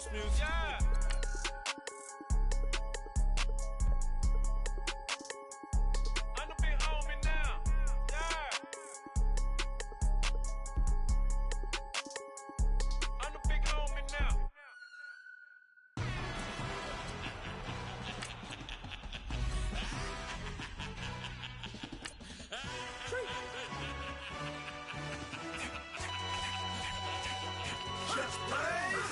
house music. Yeah. I'm the big homie now. Yeah. I'm the big homie now.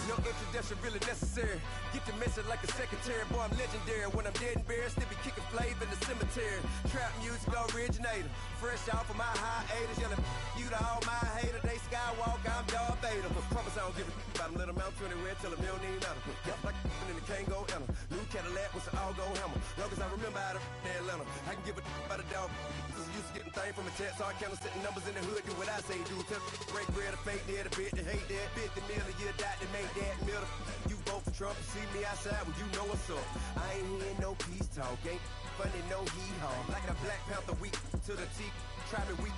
No introduction really necessary. Get the message like a secretary. Boy, I'm legendary. When I'm dead and buried, still be kicking flavor in the cemetery. Trap music originator. Fresh off of my hiatus. Yelling you to all my haters. They skywalk, I'm Darth Vader. Promise I don't give a about them. Let them out anywhere. Tell them they don't need nothing. Got like and the can't go enter. New Cadillac with an all-go hammer. Long as I remember out of Atlanta. I can give a about a dog. Cause I'm used to getting things from a text. So I count setting numbers in the hood. Do what I say do. Tell break bread or fake dead. A bit to hate that. 50 million year dot to make that middle. You vote for Trump, you see me outside when you know what's up. I ain't hearing no peace talk, ain't funny, no hee-haw. Like a Black Panther weak to the teeth, try me weak.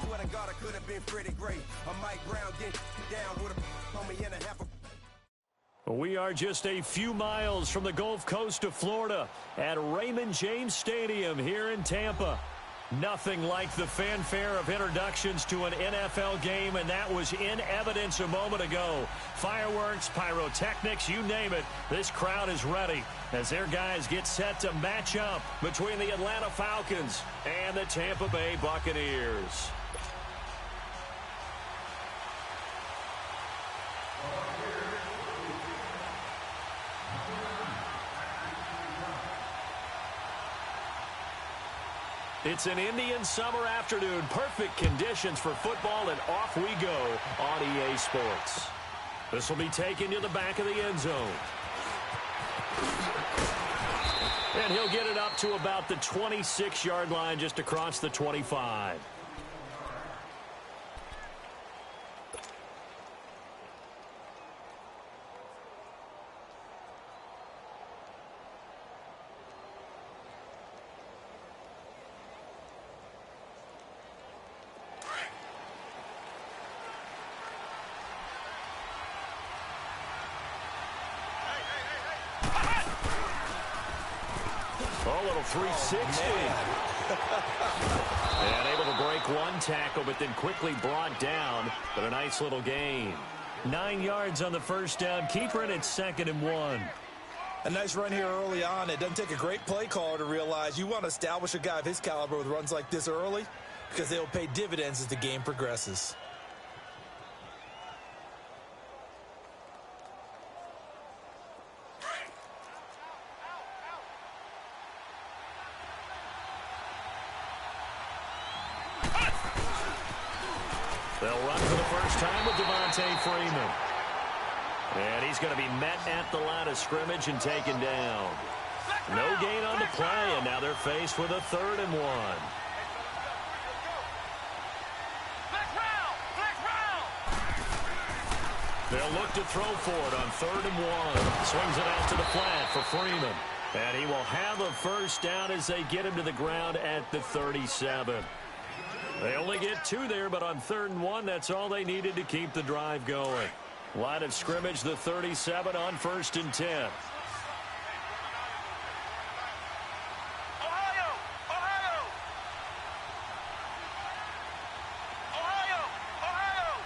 Swear to God, I could have been Freddie Gray. Or Mike Brown getting down with a on me and a half a. We are just a few miles from the Gulf Coast of Florida at Raymond James Stadium here in Tampa. Nothing like the fanfare of introductions to an NFL game, and that was in evidence a moment ago. Fireworks, pyrotechnics, you name it. This crowd is ready as their guys get set to match up between the Atlanta Falcons and the Tampa Bay Buccaneers. It's an Indian summer afternoon. Perfect conditions for football, and off we go on EA Sports. This will be taken to the back of the end zone. And he'll get it up to about the 26-yard line, just across the 25. A little 360. And able to break one tackle, but then quickly brought down. But a nice little gain. 9 yards on the first down. Keeper in at 2nd and 1. A nice run here early on. It doesn't take a great play caller to realize you want to establish a guy of his caliber with runs like this early, because they'll pay dividends as the game progresses. They'll run for the first time with Devontae Freeman. And he's going to be met at the line of scrimmage and taken down. No gain on the play, and now they're faced with a 3rd and 1. They'll look to throw for it on 3rd and 1. Swings it out to the flat for Freeman. And he will have a first down as they get him to the ground at the 37. They only get 2 there, but on 3rd and 1, that's all they needed to keep the drive going. Line of scrimmage, the 37 on 1st and 10. Ohio! Ohio! Ohio! Ohio!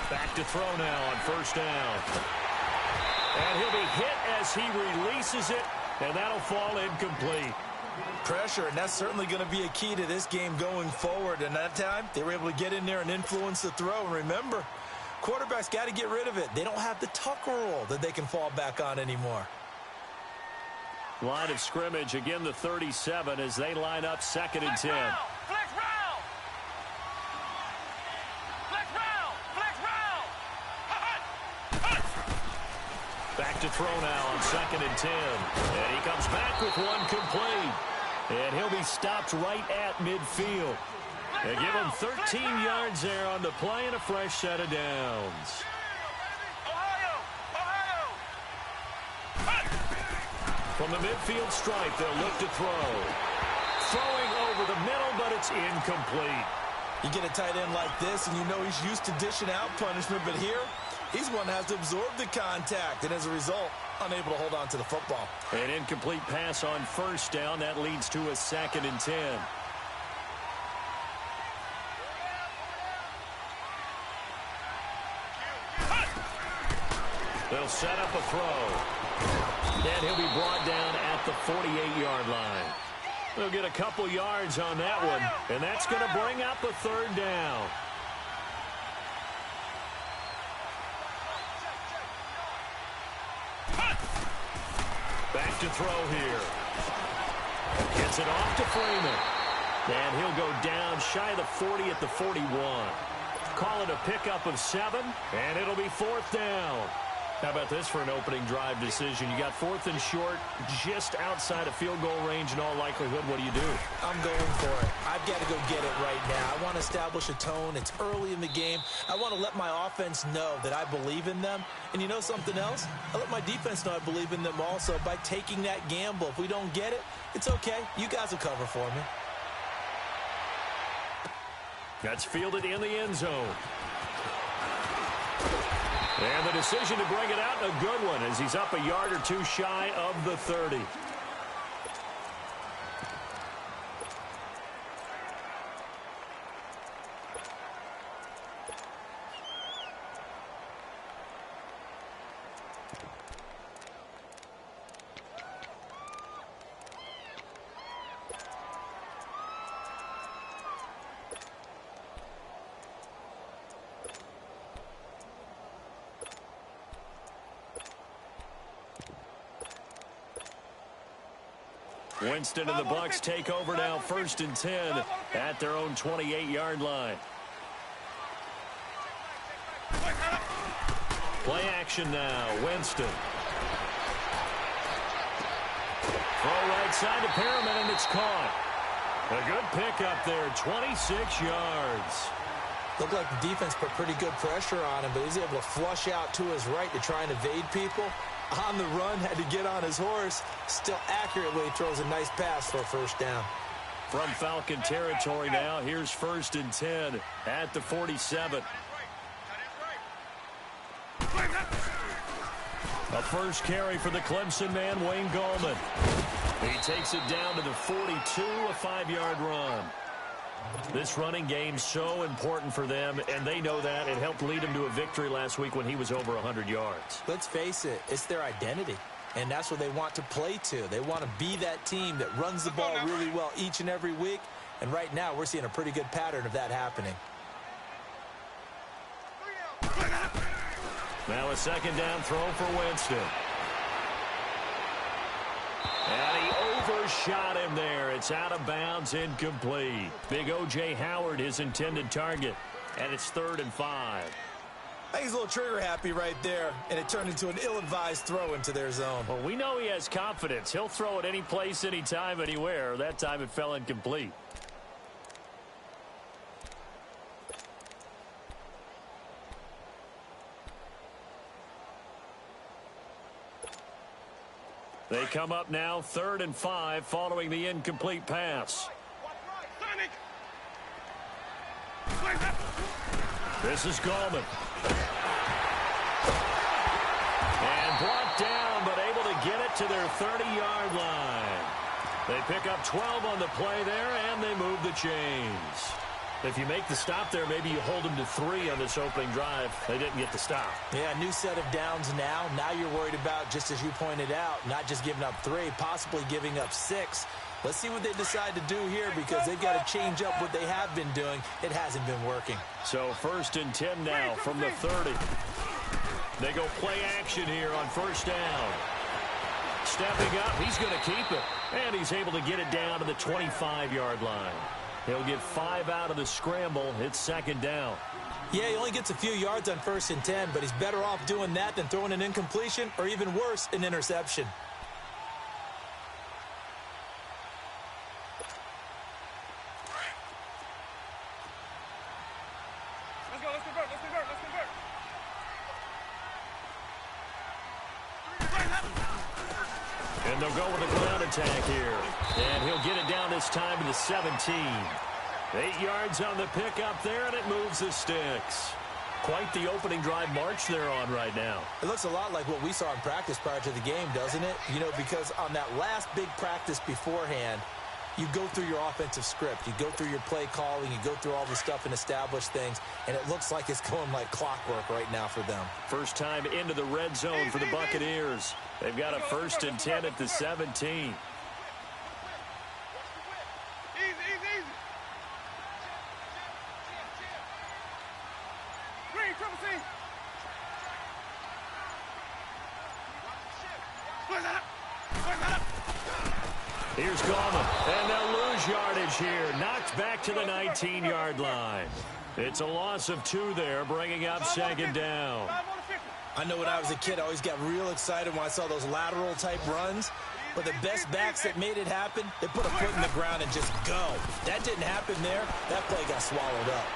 Back to throw now on 1st down. And he'll be hit as he releases it, and that'll fall incomplete. Pressure, and that's certainly going to be a key to this game going forward. And that time, they were able to get in there and influence the throw. And remember, quarterbacks got to get rid of it. They don't have the Tucker rule that they can fall back on anymore. Line of scrimmage, again the 37 as they line up 2nd and 10. Flex round! Flex round! Flex round! Back to throw now on 2nd and 10. And he comes back with one complete. And he'll be stopped right at midfield. They give him 13 yards there on the play and a fresh set of downs. Ohio! Ohio! From the midfield stripe, they'll look to throw. Throwing over the middle, but it's incomplete. You get a tight end like this, and you know he's used to dishing out punishment, but here, He's the one that has to absorb the contact, and as a result, unable to hold on to the football. An incomplete pass on first down. That leads to a 2nd and 10. They'll set up a throw. And he'll be brought down at the 48-yard line. They'll get a couple yards on that one, and that's going to bring up a 3rd down. Back to throw here. Gets it off to Freeman. And he'll go down shy of the 40 at the 41. Call it a pickup of 7, and it'll be 4th down. How about this for an opening drive decision? You got 4th and short, just outside of field goal range in all likelihood. What do? I'm going for it. I've got to go get it right now. I want to establish a tone. It's early in the game. I want to let my offense know that I believe in them. And you know something else? I let my defense know I believe in them also by taking that gamble. If we don't get it, it's okay. You guys will cover for me. That's fielded in the end zone. And the decision to bring it out, a good one, as he's up a yard or 2 shy of the 30. Winston and the Bucs take over now, 1st and 10 at their own 28-yard line. Play action now, Winston. Throw right side to Perriman, and it's caught. A good pickup there, 26 yards. Looked like the defense put pretty good pressure on him, but he's able to flush out to his right to try and evade people. On the run, had to get on his horse. Still accurately throws a nice pass for a 1st down. From Falcon territory now, here's 1st and 10 at the 47. A first carry for the Clemson man, Wayne Gallman. He takes it down to the 42, a 5-yard run. This running game's so important for them, and they know that. It helped lead him to a victory last week when he was over 100 yards. Let's face it, it's their identity, and that's what they want to play to. They want to be that team that runs the ball really well each and every week, and right now we're seeing a pretty good pattern of that happening. Now a 2nd down throw for Winston. And he overshot him there. It's out of bounds, incomplete. Big O.J. Howard, his intended target, and it's 3rd and 5. I think he's a little trigger happy right there, and it turned into an ill-advised throw into their zone. Well, we know he has confidence. He'll throw it any place, anytime, anywhere. That time it fell incomplete. They come up now, 3rd and 5, following the incomplete pass. This is Gallman. And brought down, but able to get it to their 30-yard line. They pick up 12 on the play there, and they move the chains. If you make the stop there, maybe you hold them to 3 on this opening drive. They didn't get the stop. Yeah, new set of downs now. Now you're worried about, just as you pointed out, not just giving up 3, possibly giving up 6. Let's see what they decide to do here, because they've got to change up what they have been doing. It hasn't been working. So 1st and 10 now from the 30. They go play action here on 1st down. Stepping up, he's going to keep it. And he's able to get it down to the 25-yard line. He'll get 5 out of the scramble. It's 2nd down. Yeah, he only gets a few yards on 1st and 10, but he's better off doing that than throwing an incompletion, or even worse, an interception. Let's convert. And they'll go with a ground attack here. And he'll get it down this time to the 17. 8 yards on the pickup there, and it moves the sticks. quite the opening drive march they're on right now. It looks a lot like what we saw in practice prior to the game, doesn't it? You know, because on that last big practice beforehand, you go through your offensive script. You go through your play calling. You go through all the stuff and establish things. And it looks like it's going like clockwork right now for them. First time into the red zone for the Buccaneers. They've got a 1st and 10 at the 17. Here's Gallman, and they'll lose yardage here. Knocked back to the 19-yard line. It's a loss of 2 there, bringing up 2nd down. I know when I was a kid, I always got real excited when I saw those lateral-type runs. But the best backs that made it happen, they put a foot in the ground and just go. That didn't happen there. That play got swallowed up.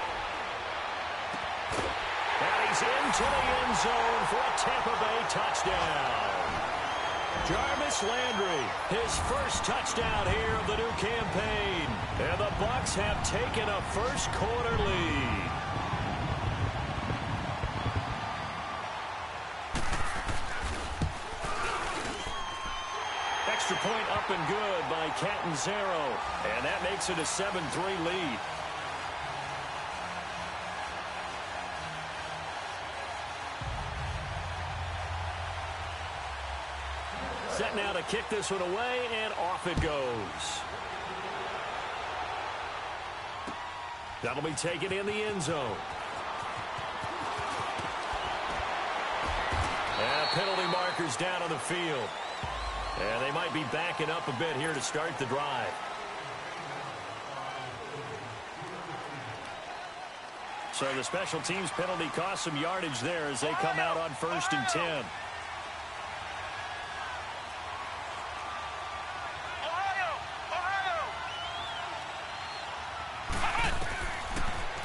And he's into the end zone for a Tampa Bay touchdown. Jarvis Landry, his first touchdown here of the new campaign. And the Bucs have taken a first-quarter lead. Extra point up and good by Catanzaro. And that makes it a 7-3 lead. Set now to kick this one away, and off it goes. That'll be taken in the end zone. And penalty markers down on the field. And they might be backing up a bit here to start the drive. So the special teams penalty cost some yardage there as they come out on 1st and 10.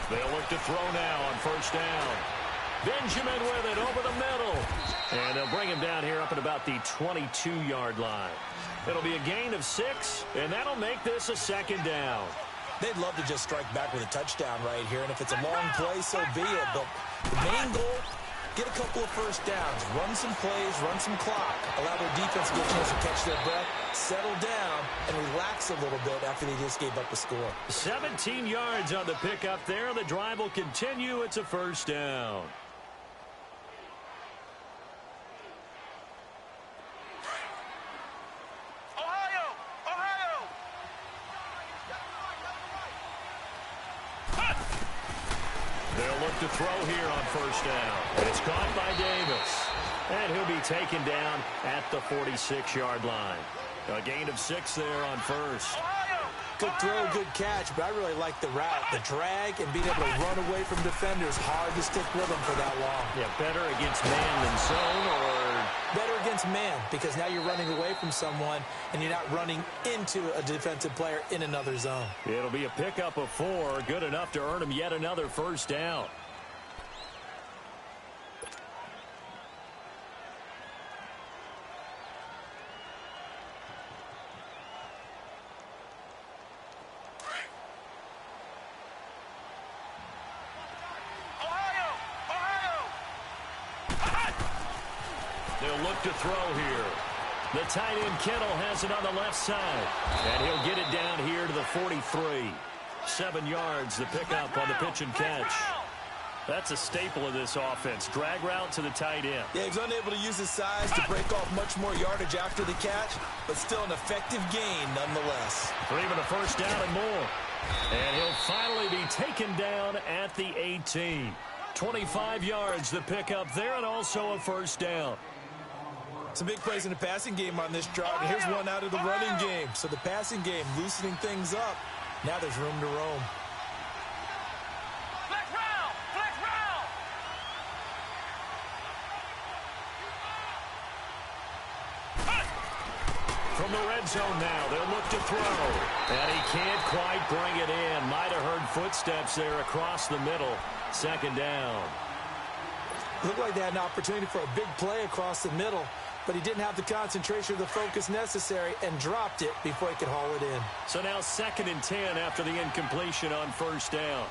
They'll look to throw now on 1st down. Benjamin with it over the middle. And they'll bring him down here up at about the 22-yard line. It'll be a gain of 6, and that'll make this a 2nd down. They'd love to just strike back with a touchdown right here, and if it's a long play, so be it. But the main goal, get a couple of first downs, run some plays, run some clock, allow their defense to get a chance to catch their breath, settle down, and relax a little bit after they just gave up the score. 17 yards on the pickup there. The drive will continue. It's a 1st down. To throw here on 1st down. It's caught by Davis. And he'll be taken down at the 46-yard line. A gain of 6 there on 1st. Good throw, good catch, but I really like the route. The drag and being able to run away from defenders. Hard to stick with them for that long. Yeah, better against man than zone, or better against man, because now you're running away from someone and you're not running into a defensive player in another zone. It'll be a pickup of 4. Good enough to earn him yet another 1st down. They'll look to throw here. The tight end Kittle has it on the left side. And he'll get it down here to the 43. 7 yards, the pickup on the pitch and catch. That's a staple of this offense. Drag route to the tight end. Yeah, he's unable to use his size to break off much more yardage after the catch, but still an effective gain nonetheless. For even a 1st down and more. And he'll finally be taken down at the 18. 25 yards, the pickup there, and also a 1st down. Some big plays in the passing game on this drive, and here's one out of the running game. So the passing game loosening things up. Now there's room to roam. Flex round! Flex round! From the red zone now, they'll look to throw. And he can't quite bring it in. Might have heard footsteps there across the middle. 2nd down. Looked like they had an opportunity for a big play across the middle, but he didn't have the concentration or the focus necessary and dropped it before he could haul it in. So now 2nd and 10 after the incompletion on 1st down.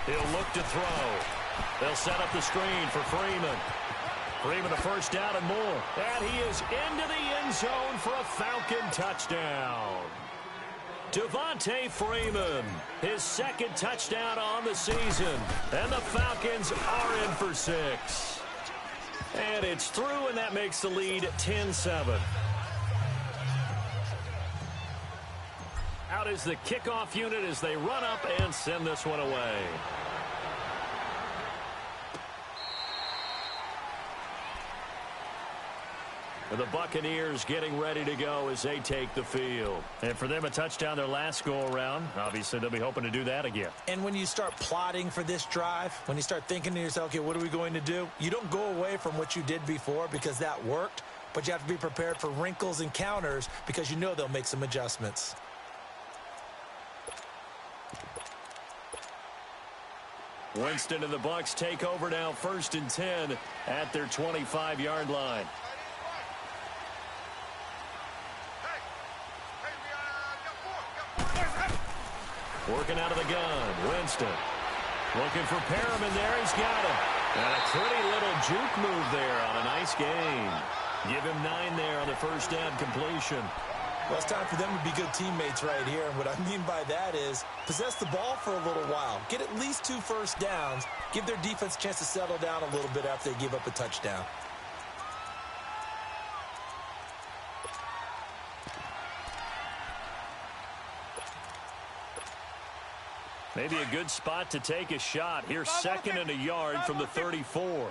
He'll look to throw. They'll set up the screen for Freeman. Freeman a first down and more. And he is into the end zone for a Falcon touchdown. Devontae Freeman, his second touchdown on the season. And the Falcons are in for 6. And it's through, and that makes the lead 10-7. Out is the kickoff unit as they run up and send this one away. The Buccaneers getting ready to go as they take the field. And for them, a touchdown their last go-around. Obviously, they'll be hoping to do that again. And when you start plotting for this drive, when you start thinking to yourself, okay, what are we going to do? You don't go away from what you did before because that worked, but you have to be prepared for wrinkles and counters because you know they'll make some adjustments. Winston and the Bucs take over now, 1st and 10 at their 25-yard line. Working out of the gun, Winston. Looking for Perriman there, he's got him. And a pretty little juke move there on a nice game. Give him 9 there on the first down completion. Well, it's time for them to be good teammates right here. And what I mean by that is possess the ball for a little while. Get at least 2 first downs. Give their defense a chance to settle down a little bit after they give up a touchdown. Maybe a good spot to take a shot. Here, 2nd and a yard from the 34.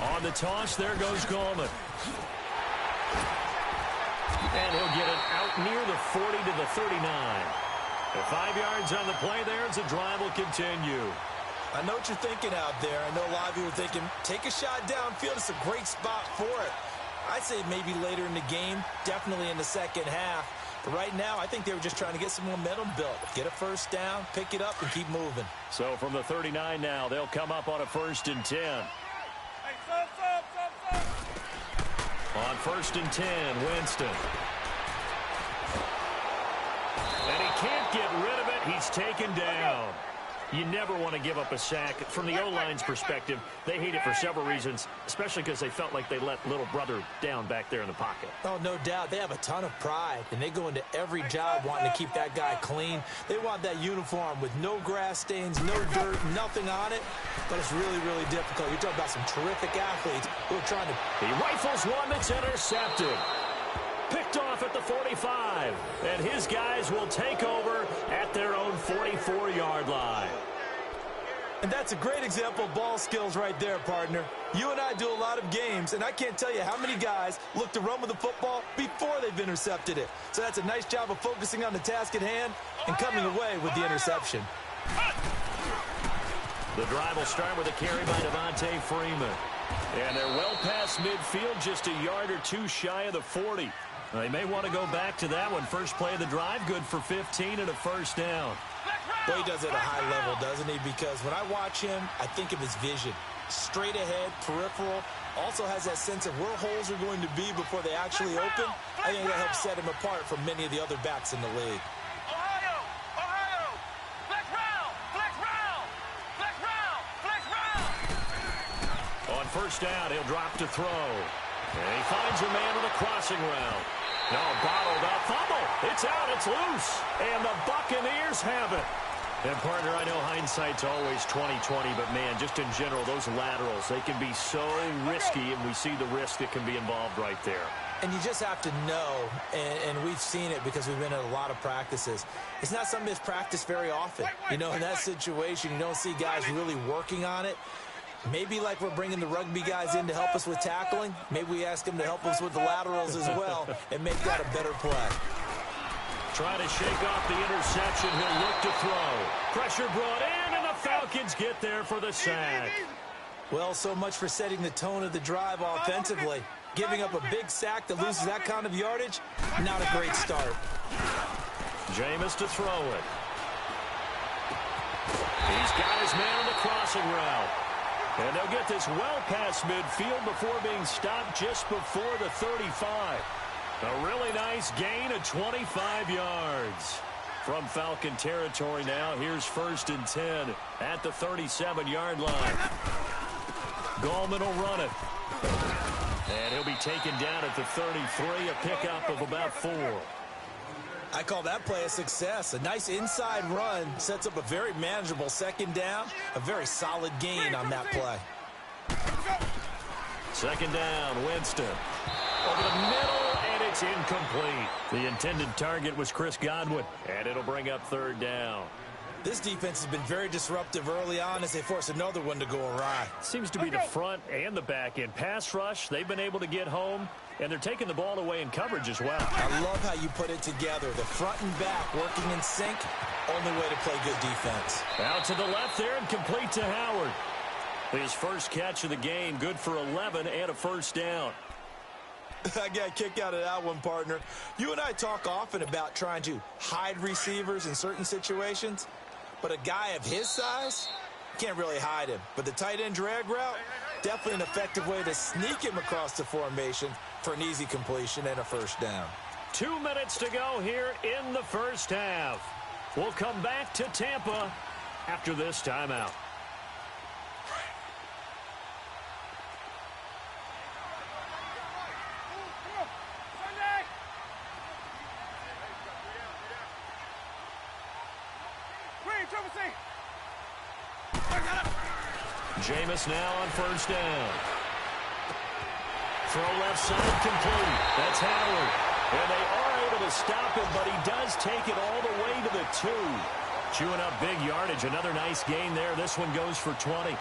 On the toss, there goes Gallman. And he'll get it out near the 40 to the 39. The 5 yards on the play there as the drive will continue. I know what you're thinking out there. I know a lot of you are thinking, take a shot downfield. It's a great spot for it. I'd say maybe later in the game, definitely in the second half. But right now, I think they were just trying to get some momentum built. Get a first down, pick it up, and keep moving. So from the 39 now, they'll come up on a 1st and 10. On 1st and 10, Winston. And he can't get rid of it. He's taken down. You never want to give up a sack. From the O-line's perspective, they hate it for several reasons, especially because they felt like they let little brother down back there in the pocket. Oh, no doubt. They have a ton of pride, and they go into every job wanting to keep that guy clean. They want that uniform with no grass stains, no dirt, nothing on it. But it's really, really difficult. You're talking about some terrific athletes who are trying to... He rifles one that's intercepted. Picked off at the 45, and his guys will take over at their own 44-yard line. And that's a great example of ball skills right there, partner. You and I do a lot of games, and I can't tell you how many guys look to run with the football before they've intercepted it. So that's a nice job of focusing on the task at hand and coming away with the interception. The drive will start with a carry by Devontae Freeman. And they're well past midfield, just a yard or 2 shy of the 40. They may want to go back to that one. First play of the drive, good for 15 and a first down. Well, he does it at a high level, doesn't he? Because when I watch him, I think of his vision. Straight ahead, peripheral. Also has that sense of where holes are going to be before they actually open. I think that helps set him apart from many of the other backs in the league. On first down, he'll drop to throw. And he finds a man with a crossing route. No, bottled up. Fumble. It's out. It's loose. And the Buccaneers have it. And, partner, I know hindsight's always 20/20, but, man, just in general, those laterals, they can be so risky, and we see the risk that can be involved right there. And you just have to know, and we've seen it because we've been at a lot of practices. It's not something that's practiced very often. You know, in that situation, you don't see guys really working on it. Maybe like we're bringing the rugby guys in to help us with tackling. Maybe we ask them to help us with the laterals as well and make that a better play. Trying to shake off the interception. He'll look to throw. Pressure brought in, and the Falcons get there for the sack. Well, so much for setting the tone of the drive offensively. Giving up a big sack that loses that kind of yardage, not a great start. Jameis to throw it. He's got his man on the crossing route. And they'll get this well past midfield before being stopped just before the 35. A really nice gain of 25 yards. From Falcon territory now, here's 1st and 10 at the 37-yard line. Gallman will run it. And he'll be taken down at the 33, a pickup of about 4. I call that play a success. A nice inside run sets up a very manageable 2nd down. A very solid gain on that play. 2nd down, Winston. Over the middle, and it's incomplete. The intended target was Chris Godwin, and it'll bring up 3rd down. This defense has been very disruptive early on as they force another one to go awry. Seems to be the front and the back end. Pass rush, they've been able to get home, and they're taking the ball away in coverage as well. I love how you put it together. The front and back working in sync. Only way to play good defense. Out to the left there and complete to Howard. His first catch of the game, good for 11 and a 1st down. I got a kick out of that one, partner. You and I talk often about trying to hide receivers in certain situations, but a guy of his size, can't really hide him. But the tight end drag route, definitely an effective way to sneak him across the formation for an easy completion and a 1st down. 2 minutes to go here in the 1st half. We'll come back to Tampa after this timeout. Jameis now on 1st down. Throw left side complete. That's Howard. And they are able to stop him, but he does take it all the way to the 2. Chewing up big yardage. Another nice gain there. This one goes for 20.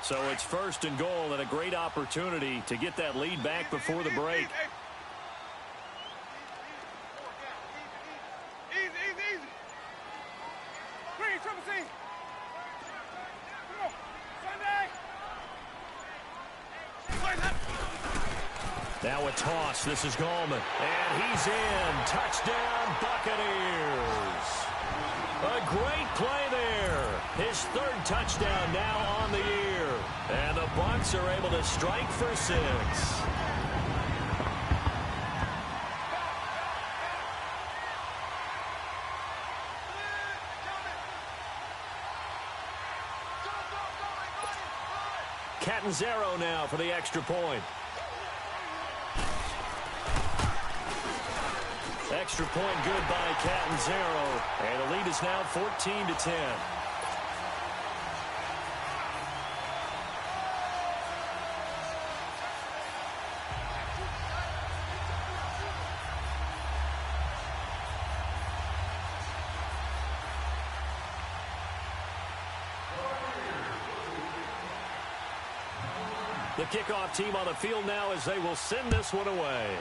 So it's 1st and goal and a great opportunity to get that lead back before the break. Now a toss. This is Gallman. And he's in. Touchdown, Buccaneers. A great play there. His 3rd touchdown now on the year. And the Bucs are able to strike for 6. Catanzaro now for the extra point. Extra point good by Catanzaro. And the lead is now 14-10. The kickoff team on the field now as they will send this one away.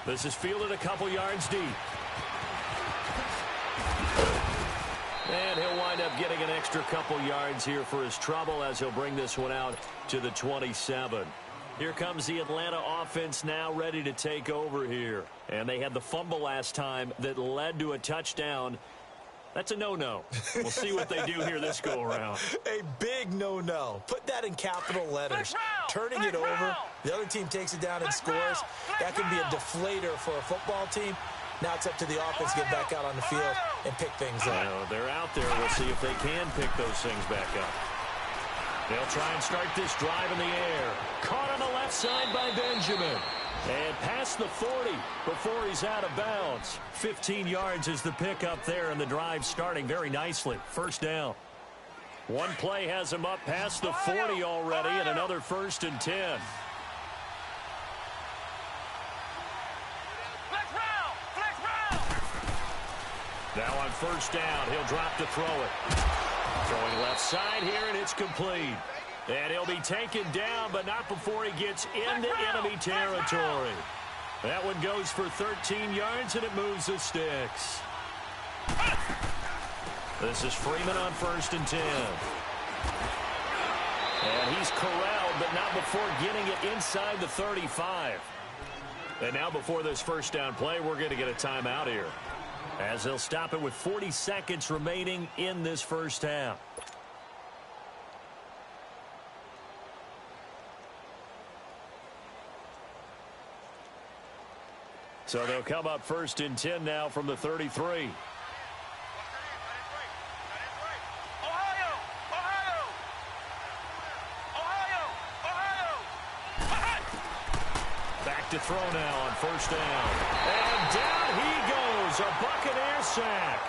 This is fielded a couple yards deep. And he'll wind up getting an extra couple yards here for his trouble as he'll bring this one out to the 27. Here comes the Atlanta offense now ready to take over here. And they had the fumble last time that led to a touchdown. That's a no-no. We'll see what they do here this go-around. A big no-no. Put that in capital letters. Turning it over, the other team takes it down and scores. That can be a deflator for a football team. Now it's up to the offense to get back out on the field and pick things up. They're out there. We'll see if they can pick those things back up. They'll try and start this drive in the air. Caught on the left side by Benjamin. And past the 40 before he's out of bounds. 15 yards is the pickup there, and the drive starting very nicely. 1st down. One play has him up past the 40 already, and another 1st and 10. Now on 1st down, he'll drop to throw it. Throwing left side here, and it's complete. And he'll be taken down, but not before he gets into enemy territory. That one goes for 13 yards, and it moves the sticks. This is Freeman on 1st and 10. And he's corralled, but not before getting it inside the 35. And now before this first down play, we're going to get a timeout here, as they'll stop it with 40 seconds remaining in this first half. So they'll come up 1st and 10 now from the 33. Back to throw now on 1st down. And down he goes, a Buccaneer sack.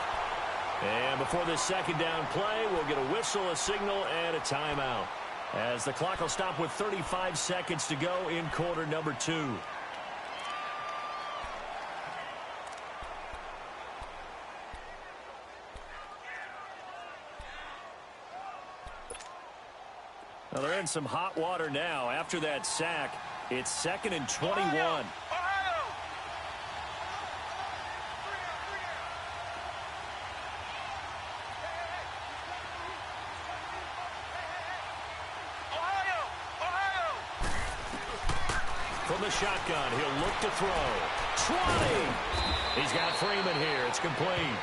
And before this 2nd down play, we'll get a whistle, a signal, and a timeout, as the clock will stop with 35 seconds to go in quarter number 2. Well, they're in some hot water now. After that sack, it's 2nd and 21. Ohio! From the shotgun, he'll look to throw. 20! He's got Freeman here. It's complete.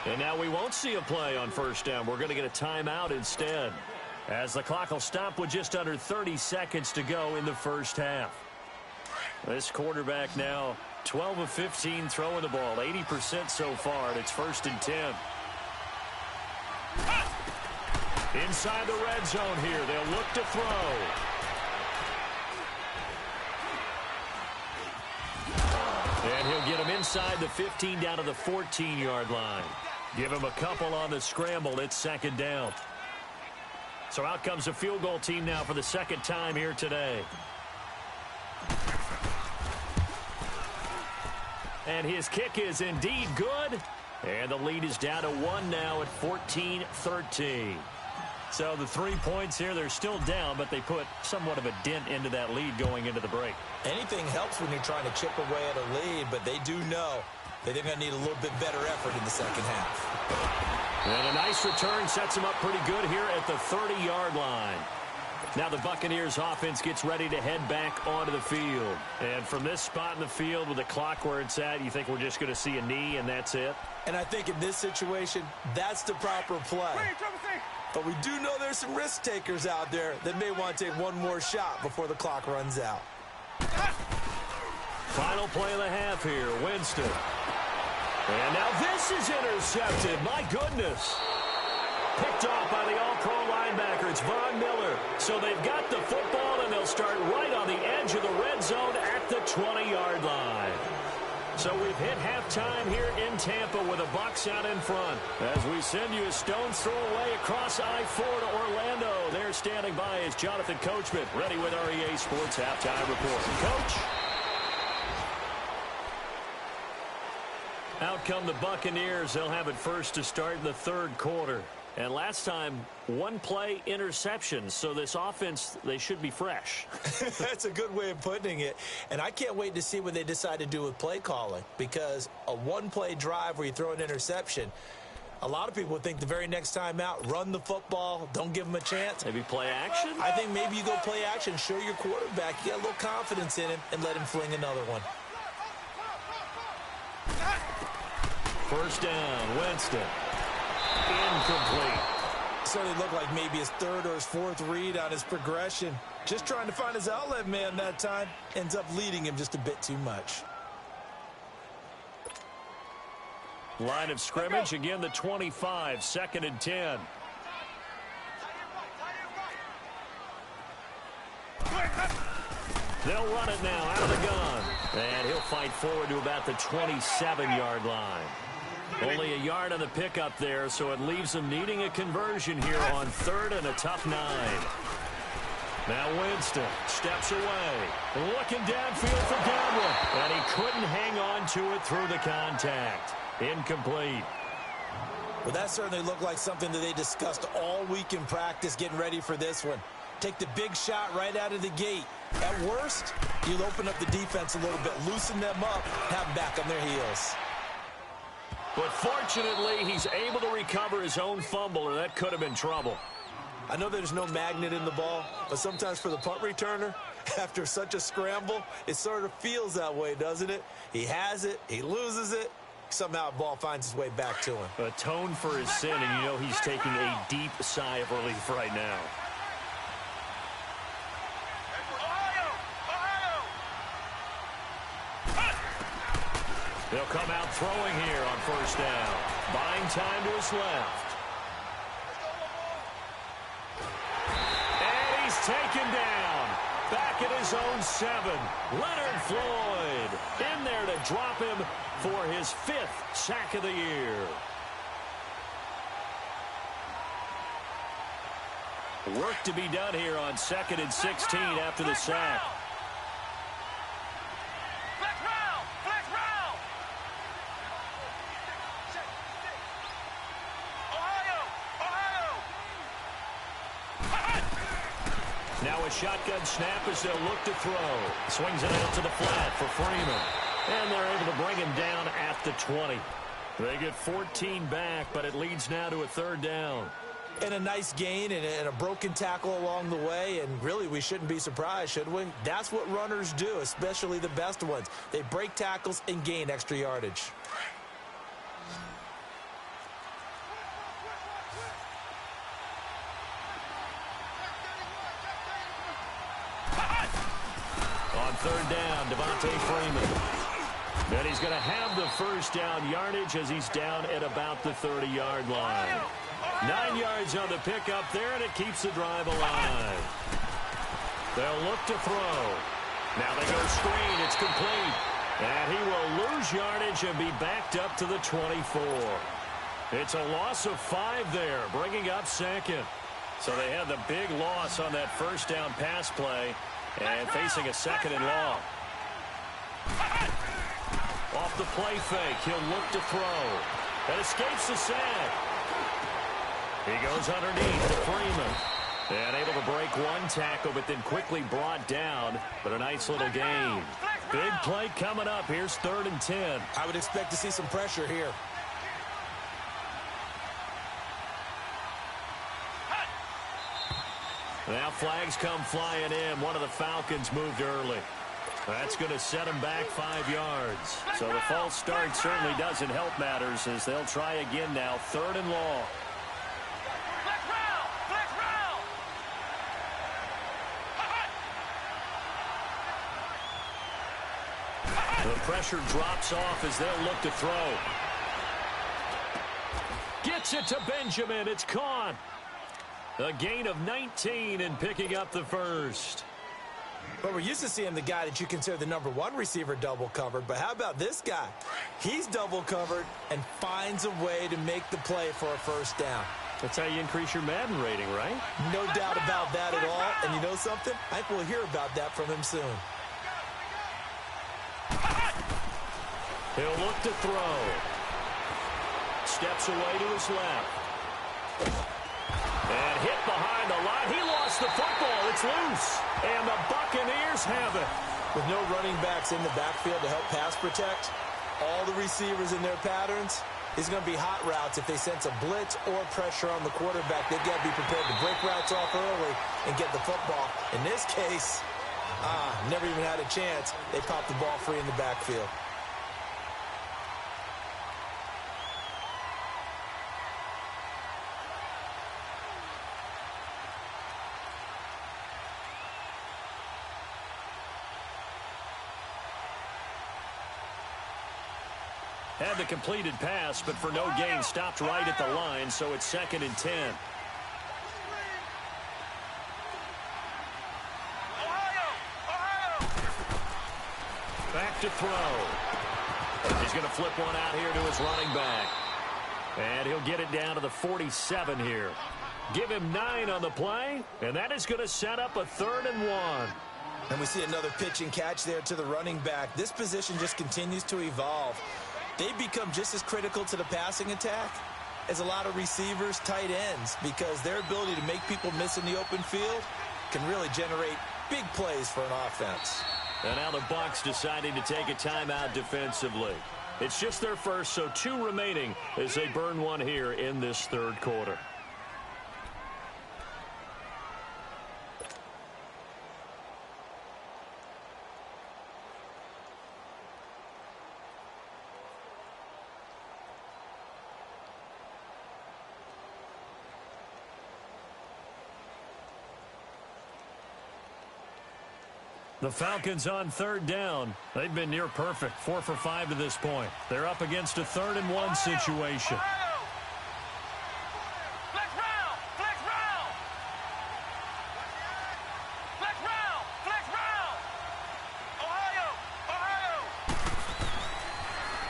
And now we won't see a play on 1st down. We're going to get a timeout instead, as the clock will stop with just under 30 seconds to go in the first half. This quarterback now 12 of 15 throwing the ball, 80% so far, and it's 1st and 10. Inside the red zone here, they'll look to throw. And he'll get him inside the 15 down to the 14-yard line. Give him a couple on the scramble. It's 2nd down. So out comes the field goal team now for the 2nd time here today. And his kick is indeed good. And the lead is down to 1 now at 14-13. So the 3 points here, they're still down, but they put somewhat of a dent into that lead going into the break. Anything helps when you're trying to chip away at a lead, but they do know that they're going to need a little bit better effort in the 2nd half. And a nice return sets them up pretty good here at the 30-yard line. Now the Buccaneers offense gets ready to head back onto the field. And from this spot in the field with the clock where it's at, you think we're just going to see a knee and that's it? And I think in this situation, that's the proper play. But we do know there's some risk takers out there that may want to take one more shot before the clock runs out. Final play of the half here, Winston. And now this is intercepted. My goodness. Picked off by the all-pro linebacker. It's Von Miller. So they've got the football, and they'll start right on the edge of the red zone at the 20-yard line. So we've hit halftime here in Tampa with the Bucs out in front. As we send you a stone's throw away across I-4 to Orlando. There standing by is Jonathan Coachman, ready with our EA Sports Halftime Report. Coach? Out come the Buccaneers. They'll have it first to start in the 3rd quarter. And last time, 1-play interception. So this offense, they should be fresh. That's a good way of putting it. And I can't wait to see what they decide to do with play calling. Because a 1-play drive where you throw an interception, a lot of people would think the very next time out, run the football, don't give them a chance. Maybe play action? I think maybe you go play action, show your quarterback, you got a little confidence in him, and let him fling another one. 1st down, Winston. Incomplete. Certainly looked like maybe his 3rd or his 4th read on his progression. Just trying to find his outlet man that time. Ends up leading him just a bit too much. Line of scrimmage, again the 25, 2nd and 10. They'll run it now out of the gun. And he'll fight forward to about the 27-yard line. Only a yard on the pickup there, so it leaves them needing a conversion here on 3rd and a tough 9. Now Winston steps away, looking downfield for Godwin, and he couldn't hang on to it through the contact. Incomplete. Well, that certainly looked like something that they discussed all week in practice, getting ready for this one. Take the big shot right out of the gate. At worst, you'll open up the defense a little bit, loosen them up, have them back on their heels. But fortunately, he's able to recover his own fumble, or that could have been trouble. I know there's no magnet in the ball, but sometimes for the punt returner, after such a scramble, it sort of feels that way, doesn't it? He has it, he loses it, somehow the ball finds its way back to him. Atone for his sin, and you know he's taking a deep sigh of relief right now. They'll come out throwing here on first down. Buying time to his left. And he's taken down. Back at his own 7. Leonard Floyd in there to drop him for his 5th sack of the year. Work to be done here on 2nd and 16 after the sack. Now a shotgun snap as they'll look to throw. Swings it out to the flat for Freeman. And they're able to bring him down at the 20. They get 14 back, but it leads now to a 3rd down. And a nice gain and a broken tackle along the way, and really we shouldn't be surprised, should we? That's what runners do, especially the best ones. They break tackles and gain extra yardage. On 3rd down, Devontae Freeman. And he's going to have the first down yardage as he's down at about the 30-yard line. 9 yards on the pickup there, and it keeps the drive alive. They'll look to throw. Now they go screen. It's complete. And he will lose yardage and be backed up to the 24. It's a loss of 5 there, bringing up 2nd. So they had the big loss on that first down pass play and facing a 2nd and long. Off the play fake, he'll look to throw. And escapes the sack. He goes underneath to Freeman. And able to break one tackle, but then quickly brought down. But a nice little gain. Big play coming up. Here's 3rd and 10. I would expect to see some pressure here. Now flags come flying in. One of the Falcons moved early. That's going to set him back 5 yards. So the false start certainly doesn't help matters as they'll try again now. 3rd and long. The pressure drops off as they'll look to throw. Gets it to Benjamin. It's caught. A gain of 19 and picking up the first. But we're used to seeing the guy that you consider the #1 receiver double covered. But how about this guy? He's double covered and finds a way to make the play for a first down. That's how you increase your Madden rating, right? No doubt about that at all. And you know something? I think we'll hear about that from him soon. He'll look to throw. Steps away to his left. And hit behind the line. He lost the football. It's loose. And the Buccaneers have it. With no running backs in the backfield to help pass protect, all the receivers in their patterns, it's going to be hot routes if they sense a blitz or pressure on the quarterback. They've got to be prepared to break routes off early and get the football. In this case, never even had a chance. They popped the ball free in the backfield. Had the completed pass, but for no gain, stopped right at the line, so it's 2nd and 10. Back to throw. He's going to flip one out here to his running back. And he'll get it down to the 47 here. Give him 9 on the play, and that is going to set up a 3rd and 1. And we see another pitch and catch there to the running back. This position just continues to evolve. They become just as critical to the passing attack as a lot of receivers, tight ends, because their ability to make people miss in the open field can really generate big plays for an offense. And now the Bucs deciding to take a timeout defensively. It's just their first, so 2 remaining as they burn one here in this 3rd quarter. The Falcons on third down. They've been near perfect, 4 for 5 to this point. They're up against a 3rd and 1 situation.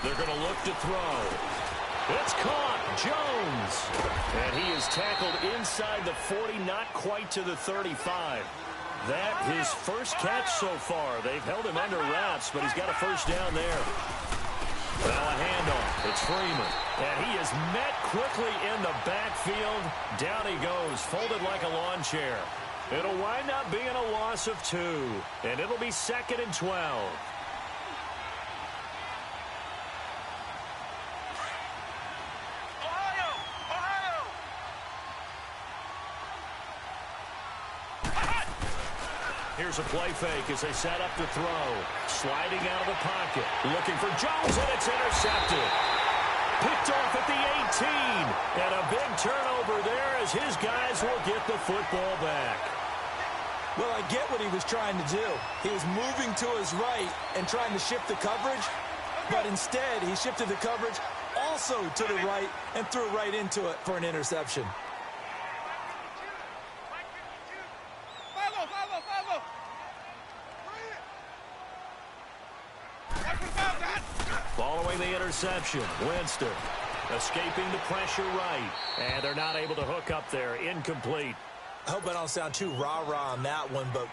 They're going to look to throw. It's caught. Jones. And he is tackled inside the 40, not quite to the 35. That his first catch so far. They've held him under wraps, but he's got a first down there. Now a handoff. It's Freeman. And he is met quickly in the backfield. Down he goes, folded like a lawn chair. It'll wind up being a loss of 2. And it'll be 2nd and 12. Here's a play fake as they set up to throw. Sliding out of the pocket. Looking for Jones, and it's intercepted. Picked off at the 18. And a big turnover there as his guys will get the football back. Well, I get what he was trying to do. He was moving to his right and trying to shift the coverage. But instead, he shifted the coverage also to the right and threw right into it for an interception. Following the interception, Winston escaping the pressure right. And they're not able to hook up there. Incomplete. I hope I don't sound too rah-rah on that one, but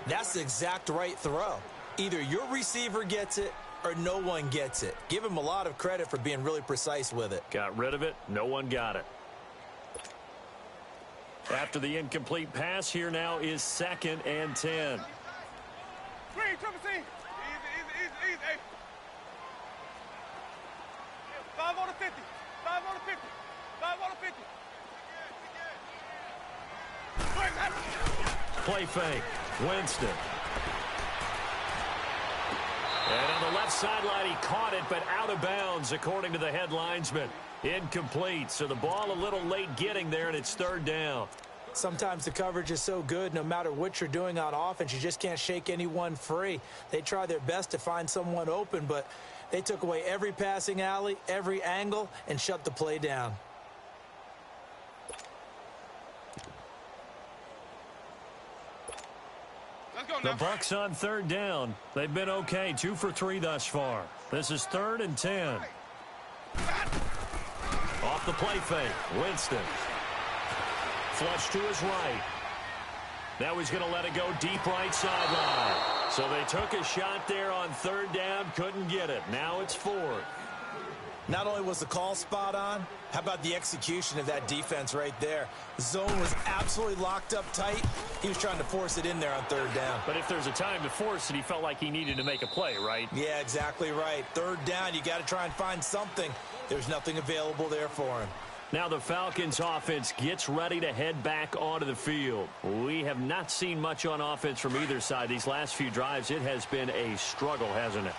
that's the exact right throw. Either your receiver gets it or no one gets it. Give him a lot of credit for being really precise with it. Got rid of it. No one got it. After the incomplete pass, here now is 2nd and 10. Green, triple C. Easy. 5 on the 50. 5 on the 50. 5 on the 50. Play fake. Winston. And on the left sideline, he caught it, but out of bounds, according to the head linesman. Incomplete. So the ball a little late getting there, and it's 3rd down. Sometimes the coverage is so good, no matter what you're doing on offense, you just can't shake anyone free. They try their best to find someone open, but they took away every passing alley, every angle, and shut the play down. The Bucs on 3rd down. They've been okay, 2 for 3 thus far. This is 3rd and 10. Off the play fake, Winston. Flush to his right. Now he's going to let it go deep right sideline. So they took a shot there on 3rd down, couldn't get it. Now it's 4th. Not only was the call spot on, how about the execution of that defense right there? The zone was absolutely locked up tight. He was trying to force it in there on 3rd down. But if there's a time to force it, he felt like he needed to make a play, right? Yeah, exactly right. 3rd down, you got to try and find something. There's nothing available there for him. Now the Falcons offense gets ready to head back onto the field. We have not seen much on offense from either side. These last few drives, it has been a struggle, hasn't it?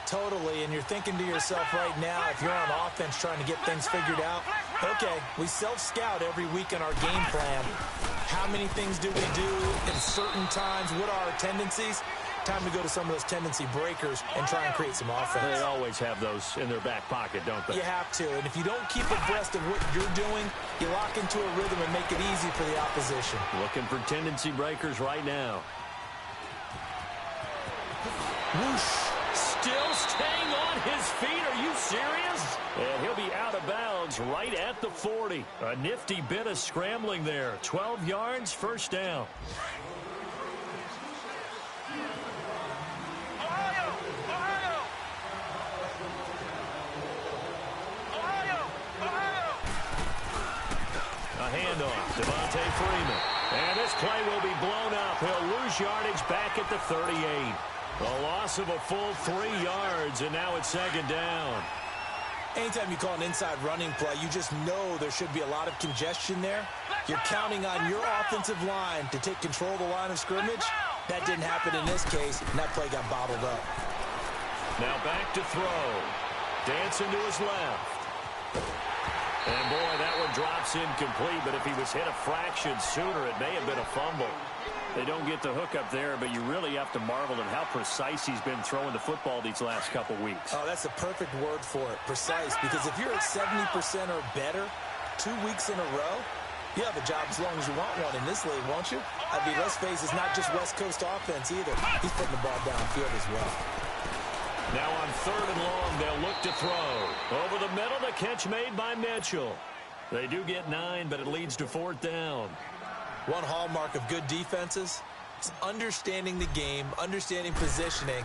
Totally, and you're thinking to yourself right now, if you're on offense trying to get things figured out, okay, we self-scout every week in our game plan. How many things do we do in certain times? What are our tendencies? Time to go to some of those tendency breakers and try and create some offense. They always have those in their back pocket, don't they? You have to, and if you don't keep abreast of what you're doing, you lock into a rhythm and make it easy for the opposition. Looking for tendency breakers right now. Whoosh. Still staying on his feet. Are you serious? And he'll be out of bounds right at the 40. A nifty bit of scrambling there. 12 yards, first down. A handoff, Devontae Freeman. And this play will be blown up. He'll lose yardage back at the 38. A loss of a full 3 yards, and now it's 2nd down. Anytime you call an inside running play, you just know there should be a lot of congestion there. You're counting on your offensive line to take control of the line of scrimmage. That didn't happen in this case, and that play got bottled up. Now back to throw. Dancing to his left. And boy, that one one drops incomplete, but if he was hit a fraction sooner, it may have been a fumble. They don't get the hook up there, but you really have to marvel at how precise he's been throwing the football these last couple weeks. Oh, that's the perfect word for it, precise, because if you're at 70% or better 2 weeks in a row, you have a job as long as you want one in this league, won't you? I mean, let's face it, it's not just West Coast offense either. He's putting the ball downfield as well. Now on 3rd and long, they'll look to throw. Over the middle, the catch made by Mitchell. They do get 9, but it leads to 4th down. One hallmark of good defenses is understanding the game, understanding positioning,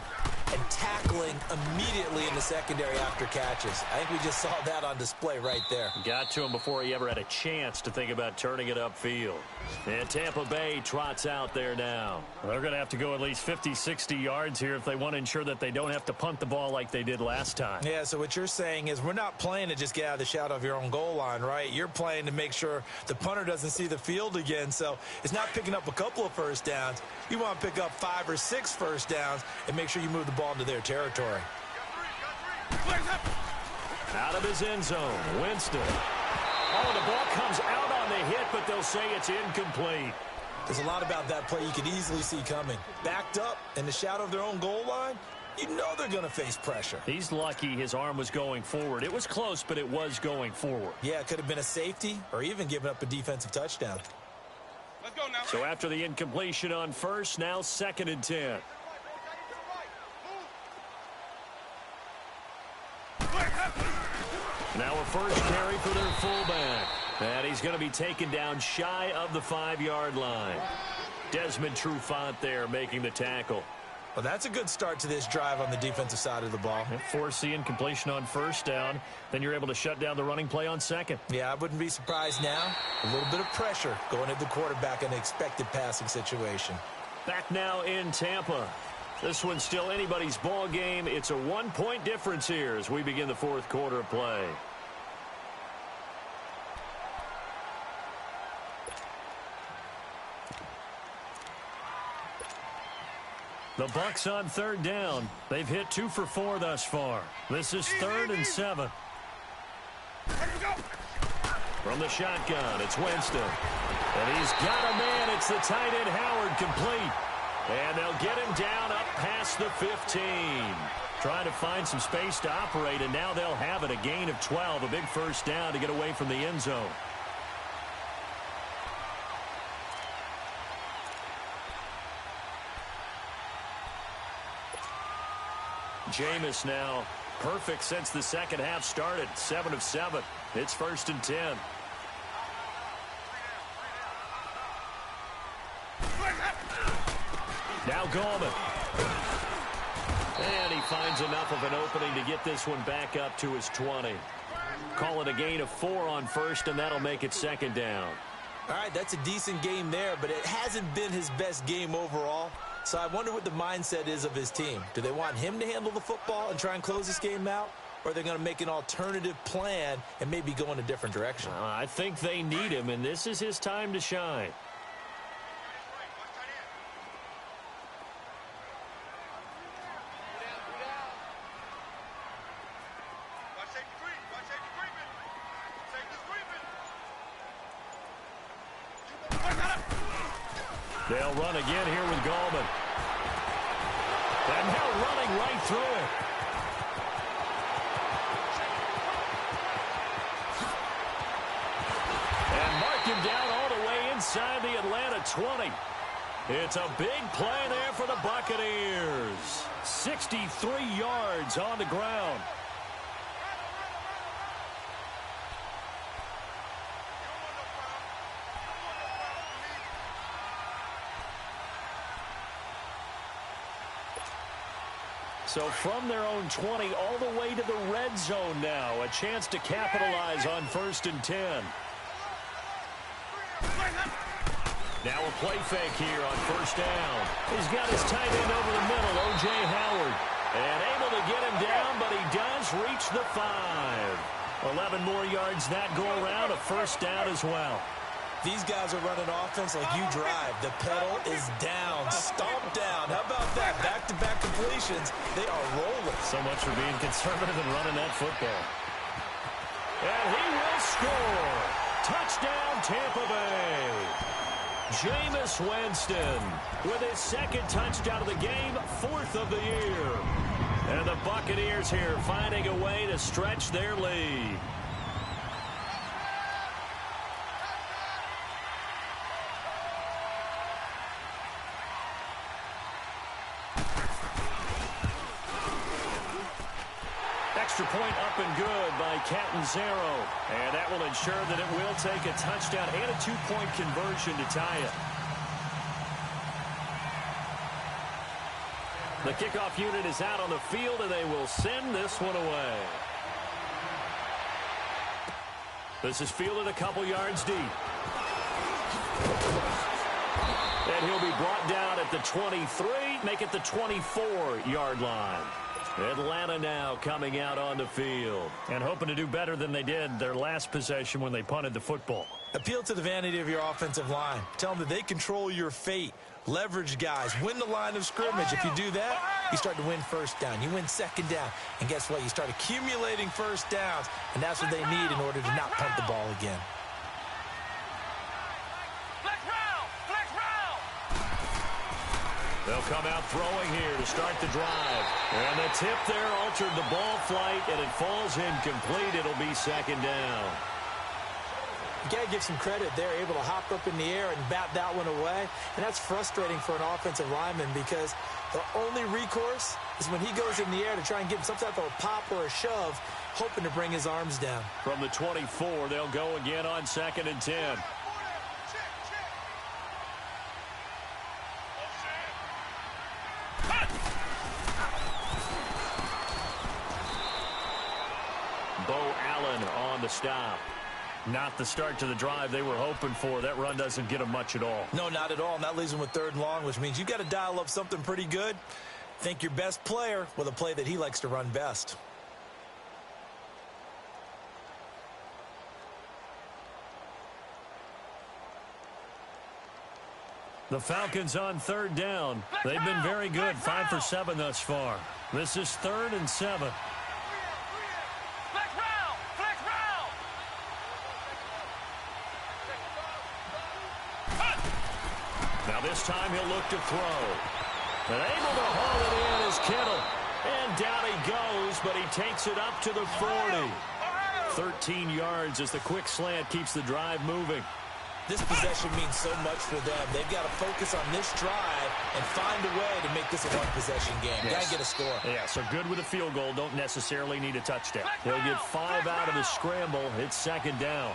and tackling immediately in the secondary after catches. I think we just saw that on display right there. Got to him before he ever had a chance to think about turning it upfield. And Tampa Bay trots out there now. They're going to have to go at least 50, 60 yards here if they want to ensure that they don't have to punt the ball like they did last time. Yeah, so what you're saying is we're not playing to just get out of the shadow of your own goal line, right? You're playing to make sure the punter doesn't see the field again. So it's not picking up a couple of first downs. You want to pick up 5 or 6 first downs and make sure you move the ball into their territory. Out of his end zone, Winston. Oh, the ball comes out on the hit, but they'll say it's incomplete. There's a lot about that play you could easily see coming. Backed up in the shadow of their own goal line, you know they're going to face pressure. He's lucky his arm was going forward. It was close, but it was going forward. Yeah, it could have been a safety or even given up a defensive touchdown. Let's go now. So after the incompletion on 1st, now 2nd and 10. Now a first carry for their fullback. And he's going to be taken down shy of the 5-yard line. Desmond Trufant there making the tackle. Well, that's a good start to this drive on the defensive side of the ball. Force the incompletion on 1st down. Then you're able to shut down the running play on 2nd. Yeah, I wouldn't be surprised now. A little bit of pressure going at the quarterback in an expected passing situation. Back now in Tampa. This one's still anybody's ball game. It's a 1-point difference here as we begin the 4th quarter of play. The Bucs on 3rd down. They've hit 2 for 4 thus far. This is 3rd and 7. From the shotgun, it's Winston. And he's got a man. It's the tight end Howard complete. And they'll get him down up past the 15. Trying to find some space to operate, and now they'll have it. A gain of 12, a big first down to get away from the end zone. Jameis now perfect since the second half started. 7 of 7. It's 1st and 10. Now Gallman. And he finds enough of an opening to get this one back up to his 20. Call it a gain of 4 on 1st, and that'll make it 2nd down. All right, that's a decent game there, but it hasn't been his best game overall. So I wonder what the mindset is of his team. Do they want him to handle the football and try and close this game out? Or are they going to make an alternative plan and maybe go in a different direction? I think they need him, and this is his time to shine. They'll run again here with Gallman. And now running right through it. And mark him down all the way inside the Atlanta 20. It's a big play there for the Buccaneers. 63 yards on the ground. So from their own 20 all the way to the red zone now. A chance to capitalize on 1st and 10. Now a play fake here on 1st down. He's got his tight end over the middle, O.J. Howard. And able to get him down, but he does reach the 5. 11 more yards that go around, a 1st down as well. These guys are running offense like you drive. The pedal is down, stomped down. How about that? Back-to-back completions. They are rolling. So much for being conservative and running that football. And he will score. Touchdown, Tampa Bay. Jameis Winston with his second touchdown of the game, 4th of the year. And the Buccaneers here finding a way to stretch their lead. Extra point up and good by Catanzaro. And that will ensure that it will take a touchdown and a 2-point conversion to tie it. The kickoff unit is out on the field, and they will send this one away. This is fielded a couple yards deep. And he'll be brought down at the 23, make it the 24-yard line. Atlanta now coming out on the field and hoping to do better than they did their last possession when they punted the football. Appeal to the vanity of your offensive line. Tell them that they control your fate. Leverage guys. Win the line of scrimmage. If you do that, you start to win first down. You win second down. And guess what? You start accumulating first downs. And that's what they need in order to not punt the ball again. They'll come out throwing here to start the drive. And the tip there altered the ball flight, and it falls incomplete. It'll be second down. You got to give some credit. They're able to hop up in the air and bat that one away. And that's frustrating for an offensive lineman because the only recourse is when he goes in the air to try and get some type of a pop or a shove, hoping to bring his arms down. From the 24, they'll go again on 2nd and 10. On the stop. Not the start to the drive they were hoping for. That run doesn't get them much at all. No, not at all. And that leaves them with 3rd and long, which means you got to dial up something pretty good. Think your best player with a play that he likes to run best. The Falcons on 3rd down. They've been very good, 5 for 7 thus far. This is 3rd and 7. Now this time he'll look to throw. And able to haul it in is Kittle. And down he goes, but he takes it up to the 40. 13 yards as the quick slant keeps the drive moving. This possession means so much for them. They've got to focus on this drive and find a way to make this a one-possession game. Yes. Got to get a score. Yeah, so good with a field goal. Don't necessarily need a touchdown. They'll get 5 out of the scramble. It's 2nd down.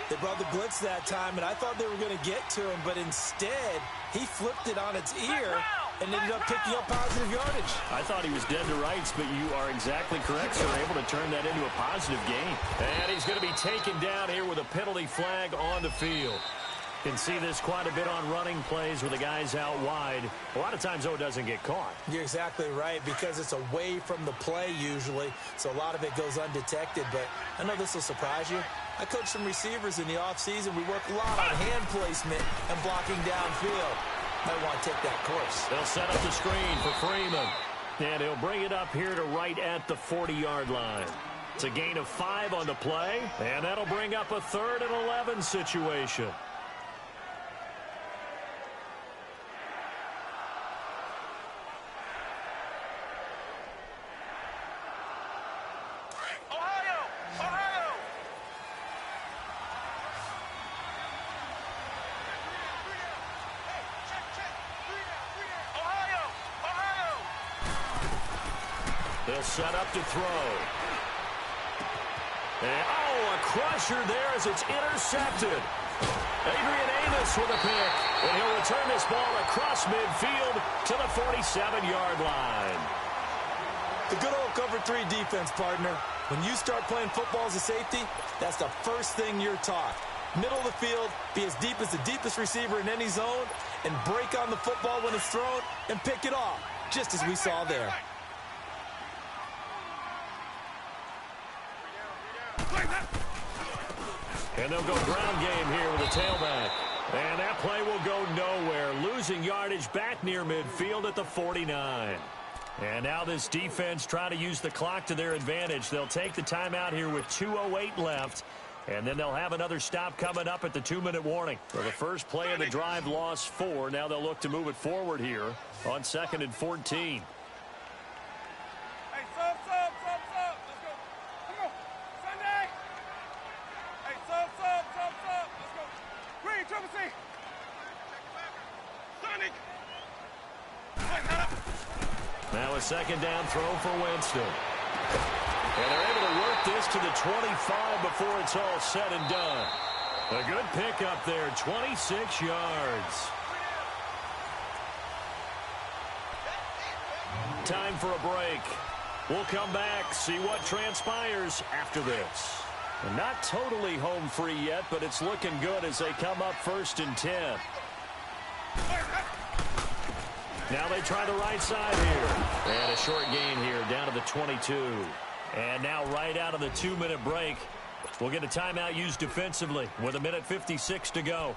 They brought the blitz that time, and I thought they were going to get to him, but instead he flipped it on its ear and ended up picking up positive yardage. I thought he was dead to rights, but you are exactly correct, sir. Able to turn that into a positive gain. And he's going to be taken down here with a penalty flag on the field. Can see this quite a bit on running plays with the guys out wide. A lot of times, though, it doesn't get caught. You're exactly right, because it's away from the play usually, so a lot of it goes undetected. But I know this will surprise you. I coach some receivers in the offseason. We work a lot on hand placement and blocking downfield. Might want to take that course. They'll set up the screen for Freeman. And he'll bring it up here to right at the 40-yard line. It's a gain of 5 on the play, and that'll bring up a 3rd and 11 situation. They'll set up to throw. And, a crusher there as it's intercepted. Adrian Amos with a pick. And he'll return this ball across midfield to the 47-yard line. The good old cover 3 defense, partner. When you start playing football as a safety, that's the first thing you're taught. Middle of the field, be as deep as the deepest receiver in any zone, and break on the football when it's thrown and pick it off, just as we saw there. And they'll go ground game here with a tailback. And that play will go nowhere. Losing yardage back near midfield at the 49. And now this defense try to use the clock to their advantage. They'll take the timeout here with 2:08 left. And then they'll have another stop coming up at the 2-minute warning. So the first play of the drive lost 4. Now they'll look to move it forward here on 2nd and 14. Hey, sub. Let's go. Come on. Sunday. Hey, sub. Let's go. Green, Triple C. Sonic. Now a 2nd down throw for Winston. And they're able to work this to the 25 before it's all said and done. A good pickup there, 26 yards. Time for a break. We'll come back, see what transpires after this. And not totally home free yet, but it's looking good as they come up 1st and 10. Now they try the right side here. And a short gain here down to the 22. And now right out of the 2-minute break, we'll get a timeout used defensively with 1:56 to go.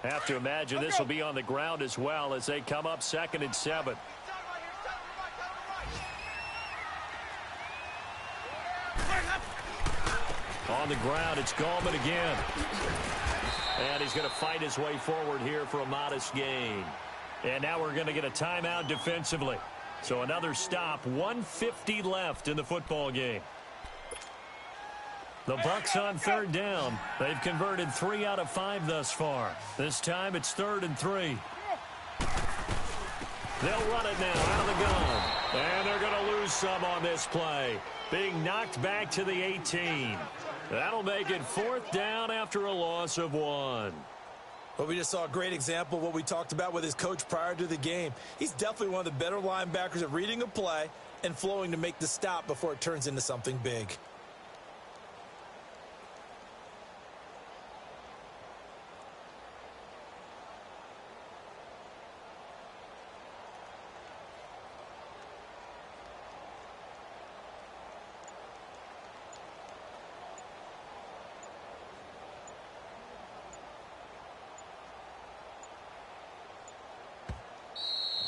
Have to imagine this will be on the ground as well as they come up 2nd and 7. On the ground, it's Gallman again. And he's going to fight his way forward here for a modest gain. And now we're going to get a timeout defensively. So another stop, 1:50 left in the football game. The Bucs on 3rd down. They've converted 3 out of 5 thus far. This time it's 3rd and 3. They'll run it now out of the gun. And they're going to lose some on this play. Being knocked back to the 18. That'll make it 4th down after a loss of 1. Well, we just saw a great example of what we talked about with his coach prior to the game. He's definitely one of the better linebackers at reading a play and flowing to make the stop before it turns into something big.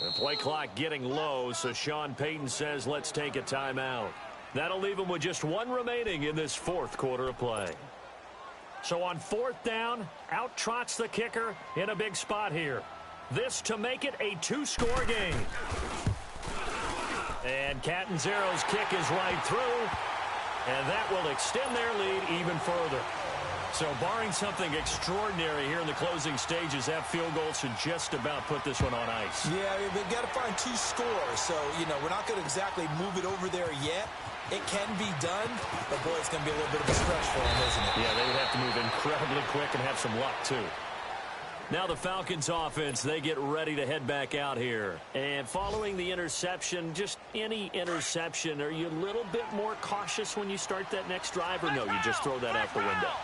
The play clock getting low, so Sean Payton says let's take a timeout. That'll leave him with just 1 remaining in this 4th quarter of play. So on 4th down, out trots the kicker in a big spot here. This to make it a 2-score game. And Catanzaro's kick is right through, and that will extend their lead even further. So barring something extraordinary here in the closing stages, that field goal should just about put this one on ice. Yeah, they've got to find 2 scores. So, we're not going to exactly move it over there yet. It can be done, but boy, it's going to be a little bit of a stretch for them, isn't it? Yeah, they would have to move incredibly quick and have some luck, too. Now the Falcons offense, they get ready to head back out here. And following the interception, just any interception, are you a little bit more cautious when you start that next drive, or no, you just throw that out the window?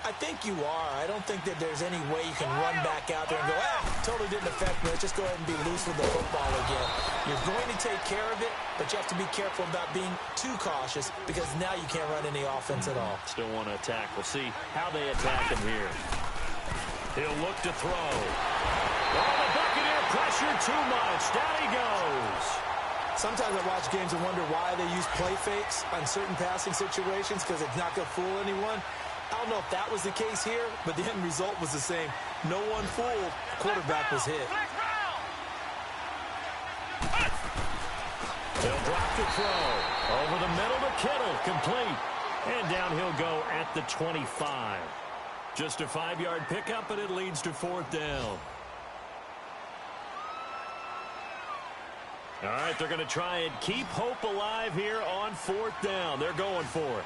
I think you are. I don't think that there's any way you can run back out there and go, totally didn't affect me. Let's just go ahead and be loose with the football again. You're going to take care of it, but you have to be careful about being too cautious because now you can't run any offense at all. Still want to attack. We'll see how they attack him here. He'll look to throw. Oh, the Buccaneer pressure too much. Down he goes. Sometimes I watch games and wonder why they use play fakes on certain passing situations because it's not going to fool anyone. I don't know if that was the case here, but the end result was the same. No one fooled. Quarterback was hit. They'll drop the throw. Over the middle to Kittle. Complete. And down he'll go at the 25. Just a 5-yard pickup, and it leads to 4th down. All right, they're going to try and keep hope alive here on 4th down. They're going for it.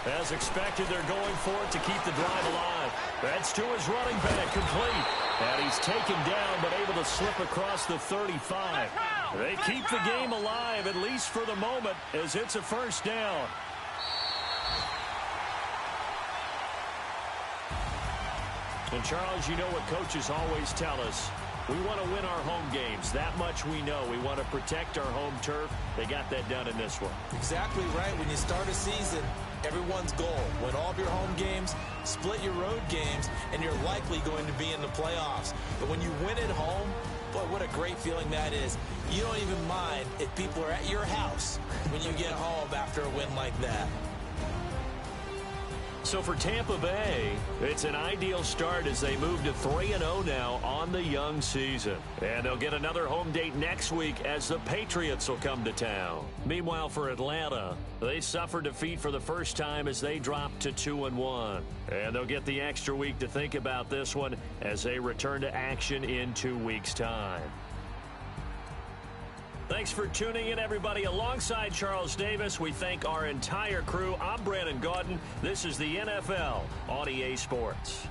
As expected, they're going for it to keep the drive alive. That's to his running back, complete. And he's taken down, but able to slip across the 35. They keep the game alive, at least for the moment, as it's a 1st down. And Charles, you know what coaches always tell us. We want to win our home games. That much we know. We want to protect our home turf. They got that done in this one. Exactly right. When you start a season, everyone's goal, win all of your home games, split your road games, and you're likely going to be in the playoffs. But when you win at home, Boy, what a great feeling that is. You don't even mind if people are at your house when you get home after a win like that. So for Tampa Bay, it's an ideal start as they move to 3-0 now on the young season. And they'll get another home date next week as the Patriots will come to town. Meanwhile, for Atlanta, they suffered defeat for the first time as they dropped to 2-1. And they'll get the extra week to think about this one as they return to action in 2 weeks' time. Thanks for tuning in, everybody. Alongside Charles Davis, we thank our entire crew. I'm Brandon Gaudin. This is the NFL on EA Sports.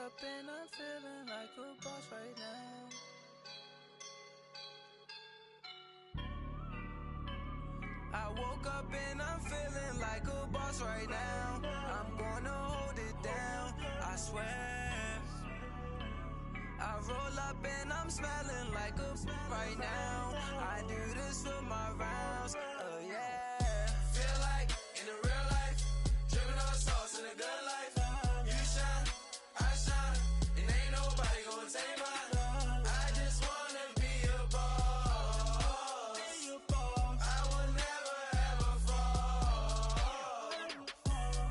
up and I'm feeling like a boss right now. I woke up and I'm feeling like a boss right now. I'm gonna hold it down, I swear. I roll up and I'm smelling like a right now. I do this for my rounds, oh yeah. Feel like in the real life, dripping on sauce in the good life. You shine, I shine, and ain't nobody gonna take mine. I just wanna be a boss. I will never ever fall.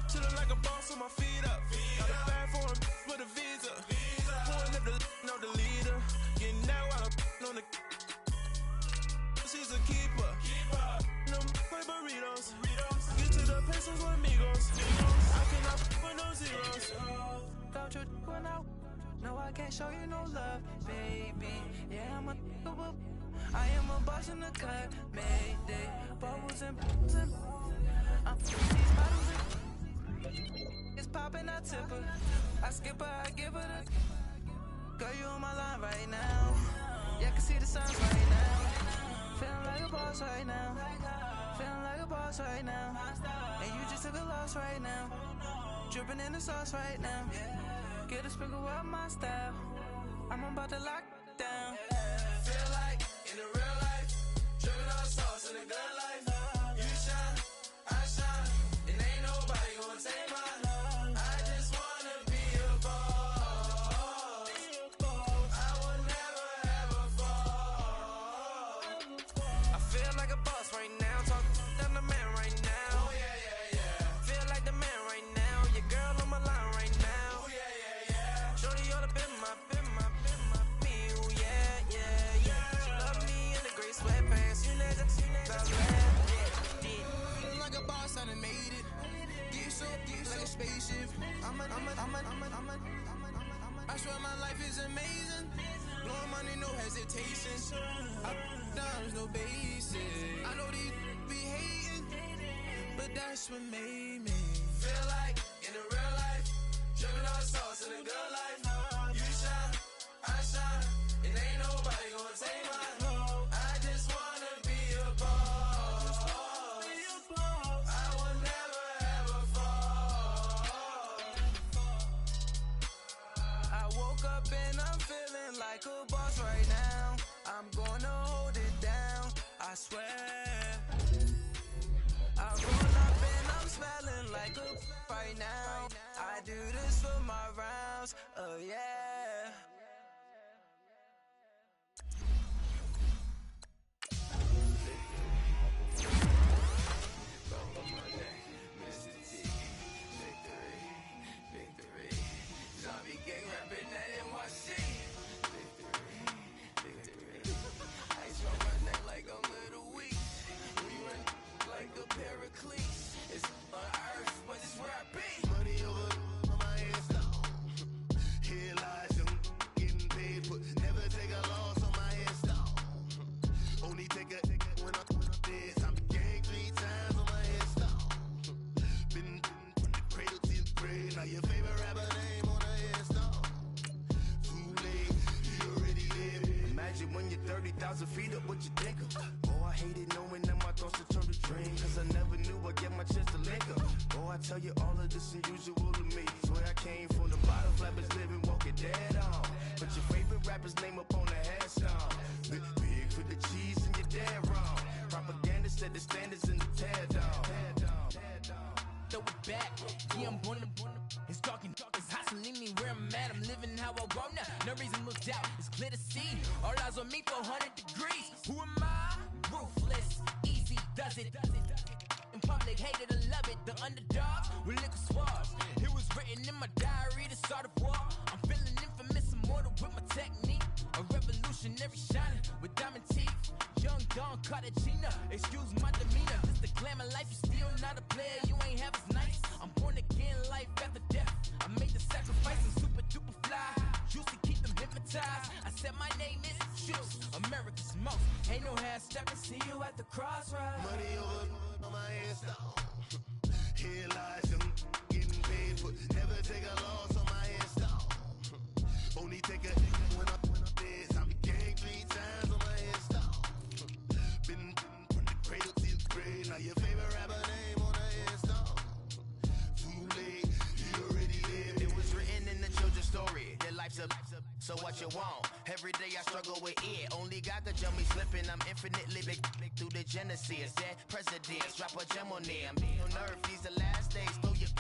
Chillin' like a boss with my feet up. Got a bag for him with a visa. Pulling up the no the leader. Getting that while I'm on the. She's a keeper. No play burritos. Get to the pesos with amigos. I cannot with no zeros. Got your one out. No, I can't show you no love, baby. Yeah, I'm a whoop. I am a boss in the cut. Mayday. Bubbles and I'm these bottles and it's popping, I tip her. I skip her, I give her the. Girl, you on my line right now. Yeah, I can see the signs right now. Feeling like a boss right now. Feeling like a boss right now. And you just took a loss right now. Dripping in the sauce right now. Get a sprinkle up my style. I'm about to lock down. Feel like in the real life, dripping on sauce in the good life. You shine, I shine, and ain't nobody gonna take mine. I just wanna be a boss. I will never ever fall. I feel like a boss right now. Talk down the man right now. Oh yeah. Feel like the man right now. Your girl on my line right now. Oh yeah. Shorty oughta been my me. Ooh, yeah. She love me in the gray sweatpants. You never feeling like a boss, I done made it. Get so like a spaceship. I swear my life is amazing. Blowing money, no hesitation. Up, down, no basic. I know these be hating, but that's what made me. Feel like in the real life, dripping on sauce in the good life. You shine, I shine, and ain't nobody gonna take mine. I just wanna be a boss. I will never ever fall. I woke up and I'm feeling like a boss right now. I'm gonna hold it down, I swear. I roll up and I'm smelling like a right now. I do this for my rounds, oh yeah. Victory. Zombie gang rapping that NYC. Victory. Ice on my neck like I'm little weak. We run like a paraclete. It's on earth, but it's where I be. Money over on my head stone. Here lies them getting paid, but never take a loss on my headstone. Only take a when I'm dead. I'm gang 3 times on my headstone. Been from the cradle to the grave. Now your favorite rapper name on a headstone. Too late, you already live. Imagine when you're 30,000 feet up, what you think of? Oh, I hated knowing that my thoughts would turn to dream. Cause I never knew I'd get my chance to link up. Oh, I tell you all of this unusual to me. Swear I came from the bottom, flappers living, walking dead on. Put your favorite rapper's name up on the headstone. Big for the cheese and you're dead wrong. Propaganda set the standards in the tear down. Throw it back, yeah, I'm born to it's talking, it's hustling me where I'm at. I'm living how I want now. No reason to look out, it's clear to see. All eyes on me for 100 degrees. Who am I? Ruthless, easy does it. In public, hated or love it. The underdogs with liquor swabs. It was written in my diary to start a war. I'm feeling infamous, immortal with my technique. A revolutionary shining with diamond teeth. Young Don Cartagena, excuse my demeanor. This the glamour life, you still not a player. You ain't half as nice. I'm born again, life after death. I made the sacrifice, I'm super duper fly. Used to keep them hypnotized. I said my name is Juice, America's most. Ain't no half stepping, see you at the crossroads. Money over on my headstone. Here lies them getting paid, but never take a loss on my headstone. Only take a when I'm dead. I'm gang 3 times on my headstone. Been from the cradle to the grave. Now your favorite rapper name on the headstone. Too late, he already lived. It was written in the children's story. Their life's a so what you want? Every day I struggle with it. Only God could jump me slipping. I'm infinitely big through the genesis. Dead presidents, drop a gem on them. On earth, these the last days. Throw your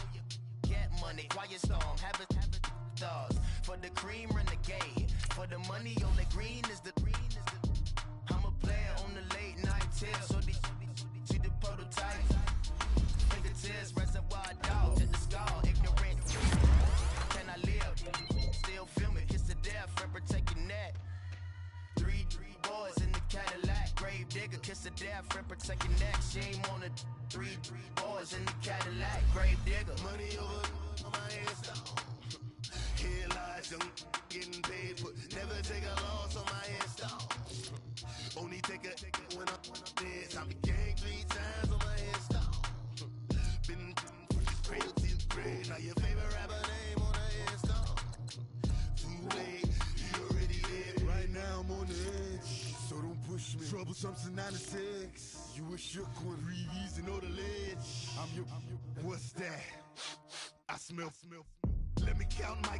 get money, quiet storm. Have it thoughts. For the cream, renegade. For the money, only green is the. I'm a player on the late night tip. So these see the prototype. Fingertips, reservoir dogs at the skull. Ignorant. Can I live? Still film it. Kiss the death, friend, protect your neck. Three boys in the Cadillac. Grave digger, kiss the death, friend, protect your neck. Shame on the three boys in the Cadillac. Grave digger. Money over on my headstone. Here lies young getting paid, but never take a loss on my headstone. Only take a when I'm dead. I'm gang 3 times on my headstone. Been from the cradle to the grave. Now your favorite rapper name on the headstone. Too late, he already lived. Right now I'm on the edge, so don't push me. Troublesome to 96. You a shook one, Reeves and all the ledge. I'm your. What's that? I smell. Let me count my.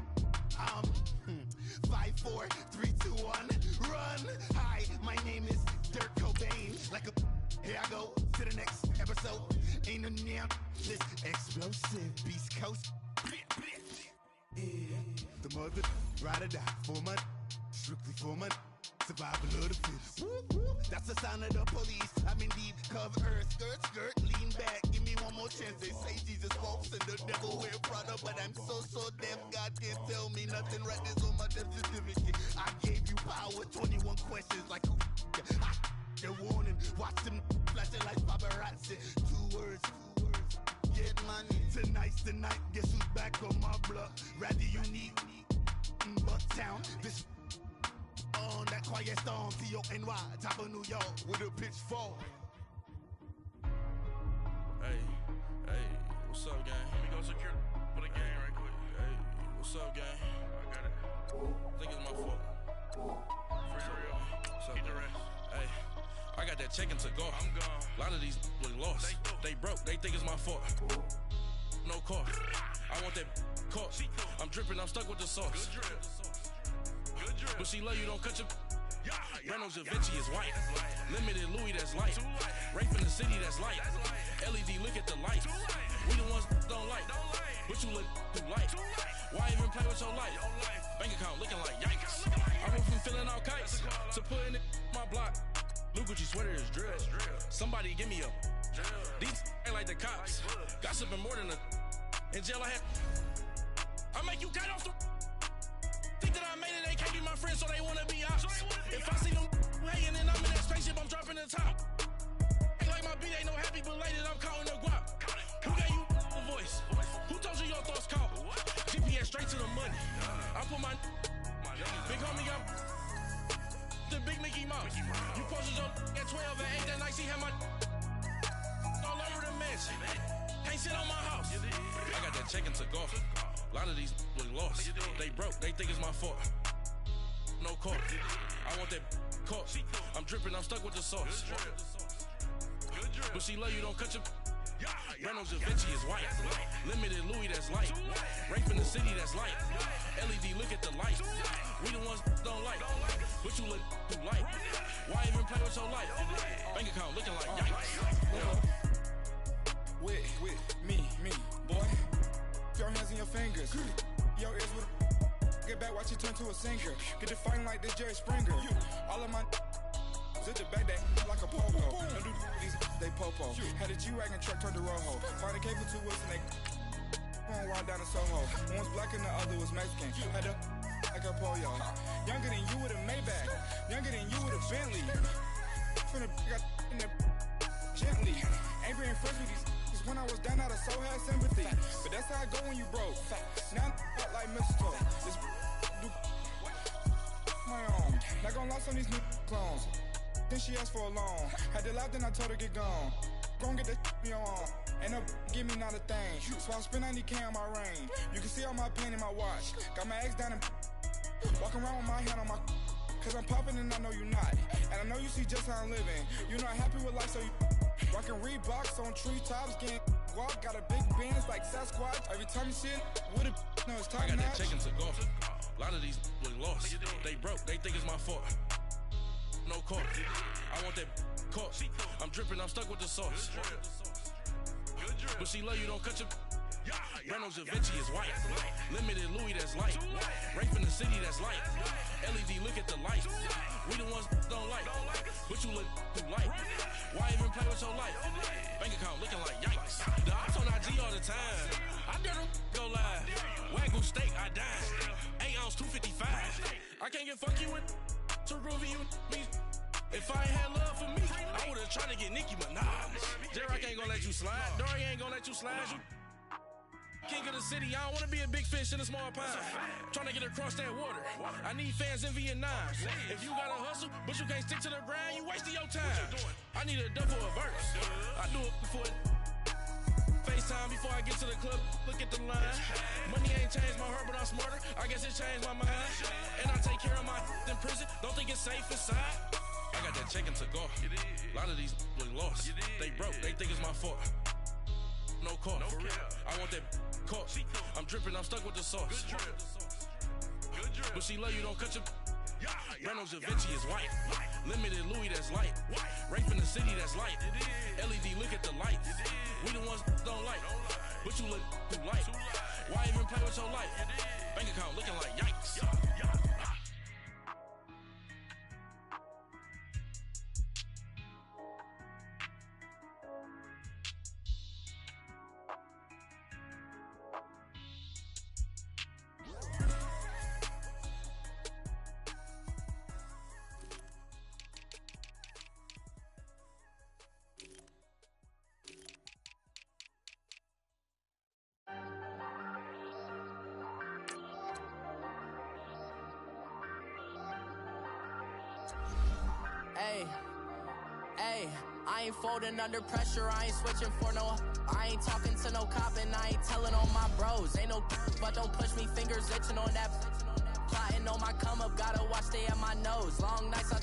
5, 4, 3, 2, 1. Run. Hi, my name is Dirk Cobain. Like a. Here I go to the next episode. Ain't no damn this explosive Beast Coast. Yeah. The mother ride or die for my. Strictly for my. Survival of the fittest. That's the sign of the police. I'm indeed cover earth, skirt, lean back. Give me one more chance. They say Jesus walks and the devil wear Prada, but I'm so deaf. God can't tell me nothing. Right this on my death certificate. I gave you power. 21 questions like who? They're warning. Watch them flashing like paparazzi. 2 words. Get money. Tonight's the night. Guess who's back on my block? Rather unique. Bucktown. This. On that quiet storm, T-O-N-Y, top of New York, with a pitchfork. Hey, what's up, gang? Let me go secure for the game right quick. Hey, what's up, gang? I got it. I think it's my fault. For real. What's up, the rest. Hey, I got that check-in to go. I'm gone. A lot of these was lost. They broke. They think it's my fault. No car. I want that car. I'm dripping. I'm stuck with the sauce. Good drip. But she love you, don't cut your. Reynolds Da Vinci is white. Limited Louis, that's light. Rape in the city, that's light. LED, look at the lights. We the ones don't like. But you look too light. Why even play with your life? Bank account looking like yikes. I went from filling out kites to putting it in my block. Blue Gucci sweater is drill. Somebody give me a. These ain't like the cops. Gossiping more than a. In jail I had. I make you cut off the. Think that I made it, they can't be my friends, so they wanna be ops. If I see them hating and I'm in that spaceship, I'm dropping the top. Ain't like my beat ain't no happy, but later I'm counting the guap. Who gave you a voice? Who told you your thoughts count? GPS straight to the money. I put my big homie up. The big Mickey Mouse. You posted your at 12 and 8 that night, she had my all over the mansion. Can't sit on my house. I got that check-in to go. A lot of these was lost. They broke. They think it's my fault. No car. I want that car. I'm dripping. I'm stuck with the sauce. But she love you. Don't cut your. Reynolds Da Vinci is white. Limited Louis, that's light. Rape in the city, that's light. LED, look at the lights. We the ones don't like. But you look too light. Why even play with your life? Bank account looking like yikes. With me, boy. Your hands in your fingers. Your ears with a. Get back, watch you turn to a singer. Get to fighting like this Jerry Springer. All of my. Zip the back that like a popo. Don't do these, they popo. Had a G-Wagon truck turned to Rojo. Find a cable 2 wheels and they. One ride down to Soho. One was black and the other was Mexican. Had a. Like a polio. Younger than you with a Maybach. Younger than you with a Bentley. From the. Got in the. Gently. Angry and fresh with these. When I was down out of so had sympathy. But that's how I go when you broke. Now I'm out like mistletoe. This do my own. Not gonna lie on these new clones. Then she asked for a loan. Had to laugh, then I told her get gone. Gon' get that me on. Ain't no give me not a thing. So I spend 90K on my ring. You can see all my pain in my watch. Got my ex down in. Walk around with my hand on my cause I'm popping and I know you're not. And I know you see just how I'm living. You're not happy with life, so you rockin' Reeboks on treetops, getting walk, got a big Benz like Sasquatch. Every time you see it, with it, no, it's top I got notch. that chicken to go. A lot of these look lost. They broke, they think it's my fault. No caught. I want that caught. I'm dripping, I'm stuck with the sauce. But she love you, don't cut your. Reynolds Da Vinci is white. Limited Louis, that's light. Rape in the city, that's light. LED, look at the lights. We the ones don't like. But you look too light. Why even play with your life? Bank account looking like yikes. The ops on IG all the time. I dare them go live. Wagyu steak, I died. 8 ounce, 255. I can't get fuck you with to groovy you me. If I ain't had love for me, I would've tried to get Nicki Minaj. Derek ain't gonna let you slide. Dory ain't gonna let you slide. You king of the city, I don't wanna be a big fish in a small pond. Trying to get across that water. I need fans in Vietnam. If you gotta hustle, but you can't stick to the grind, you wasting your time. I need a double a verse. I do it for FaceTime before I get to the club. Look at the line. Money ain't changed my heart, but I'm smarter. I guess it changed my mind. And I take care of my in prison. Don't think it's safe inside. I got that chicken to go. A lot of these look lost. They broke, they think it's my fault. No caught. I want that caught. I'm dripping, I'm stuck with the sauce. But she love you, don't cut your. Reynolds Da Vinci is white. Limited Louis, that's light. Rape in the city, that's light. LED, look at the lights. We the ones don't like. But you look too light. Why even play with your life? Bank account looking like yikes. Hey, I ain't folding under pressure, I ain't switching for no. I ain't talking to no cop and I ain't telling on my bros. Ain't no but don't push me, fingers itching on that. Plotting on my come up, gotta watch stay at my nose. Long nights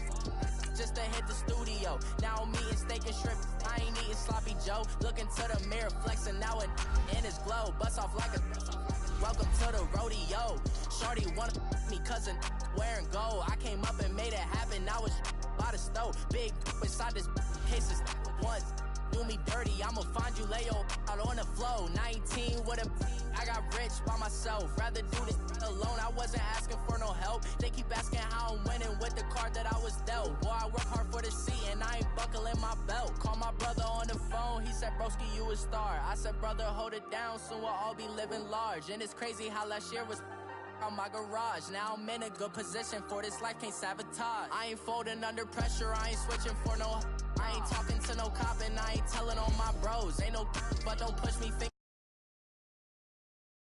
just to hit the studio. Now I'm eating steak and shrimp, I ain't eating sloppy Joe. Looking to the mirror, flexing now it in his glow. Bust off like a welcome to the rodeo. Shorty wanna me cousin wearing gold. I came up and made it happen, now it's by the stove. Big inside this cases once do me dirty, I'ma find you lay your out on the floor. 19 with a I got rich by myself, rather do this alone. I wasn't asking for no help, they keep asking how I'm winning with the card that I was dealt. Boy, I work hard for the seat and I ain't buckling my belt. Call my brother on the phone, he said broski you a star. I said brother hold it down, soon we'll all be living large. And it's crazy how last year was on my garage. Now I'm in a good position for this life, can't sabotage. I ain't folding under pressure, I ain't switching for no. I ain't talking to no cop and I ain't telling on my bros. Ain't no but don't push me,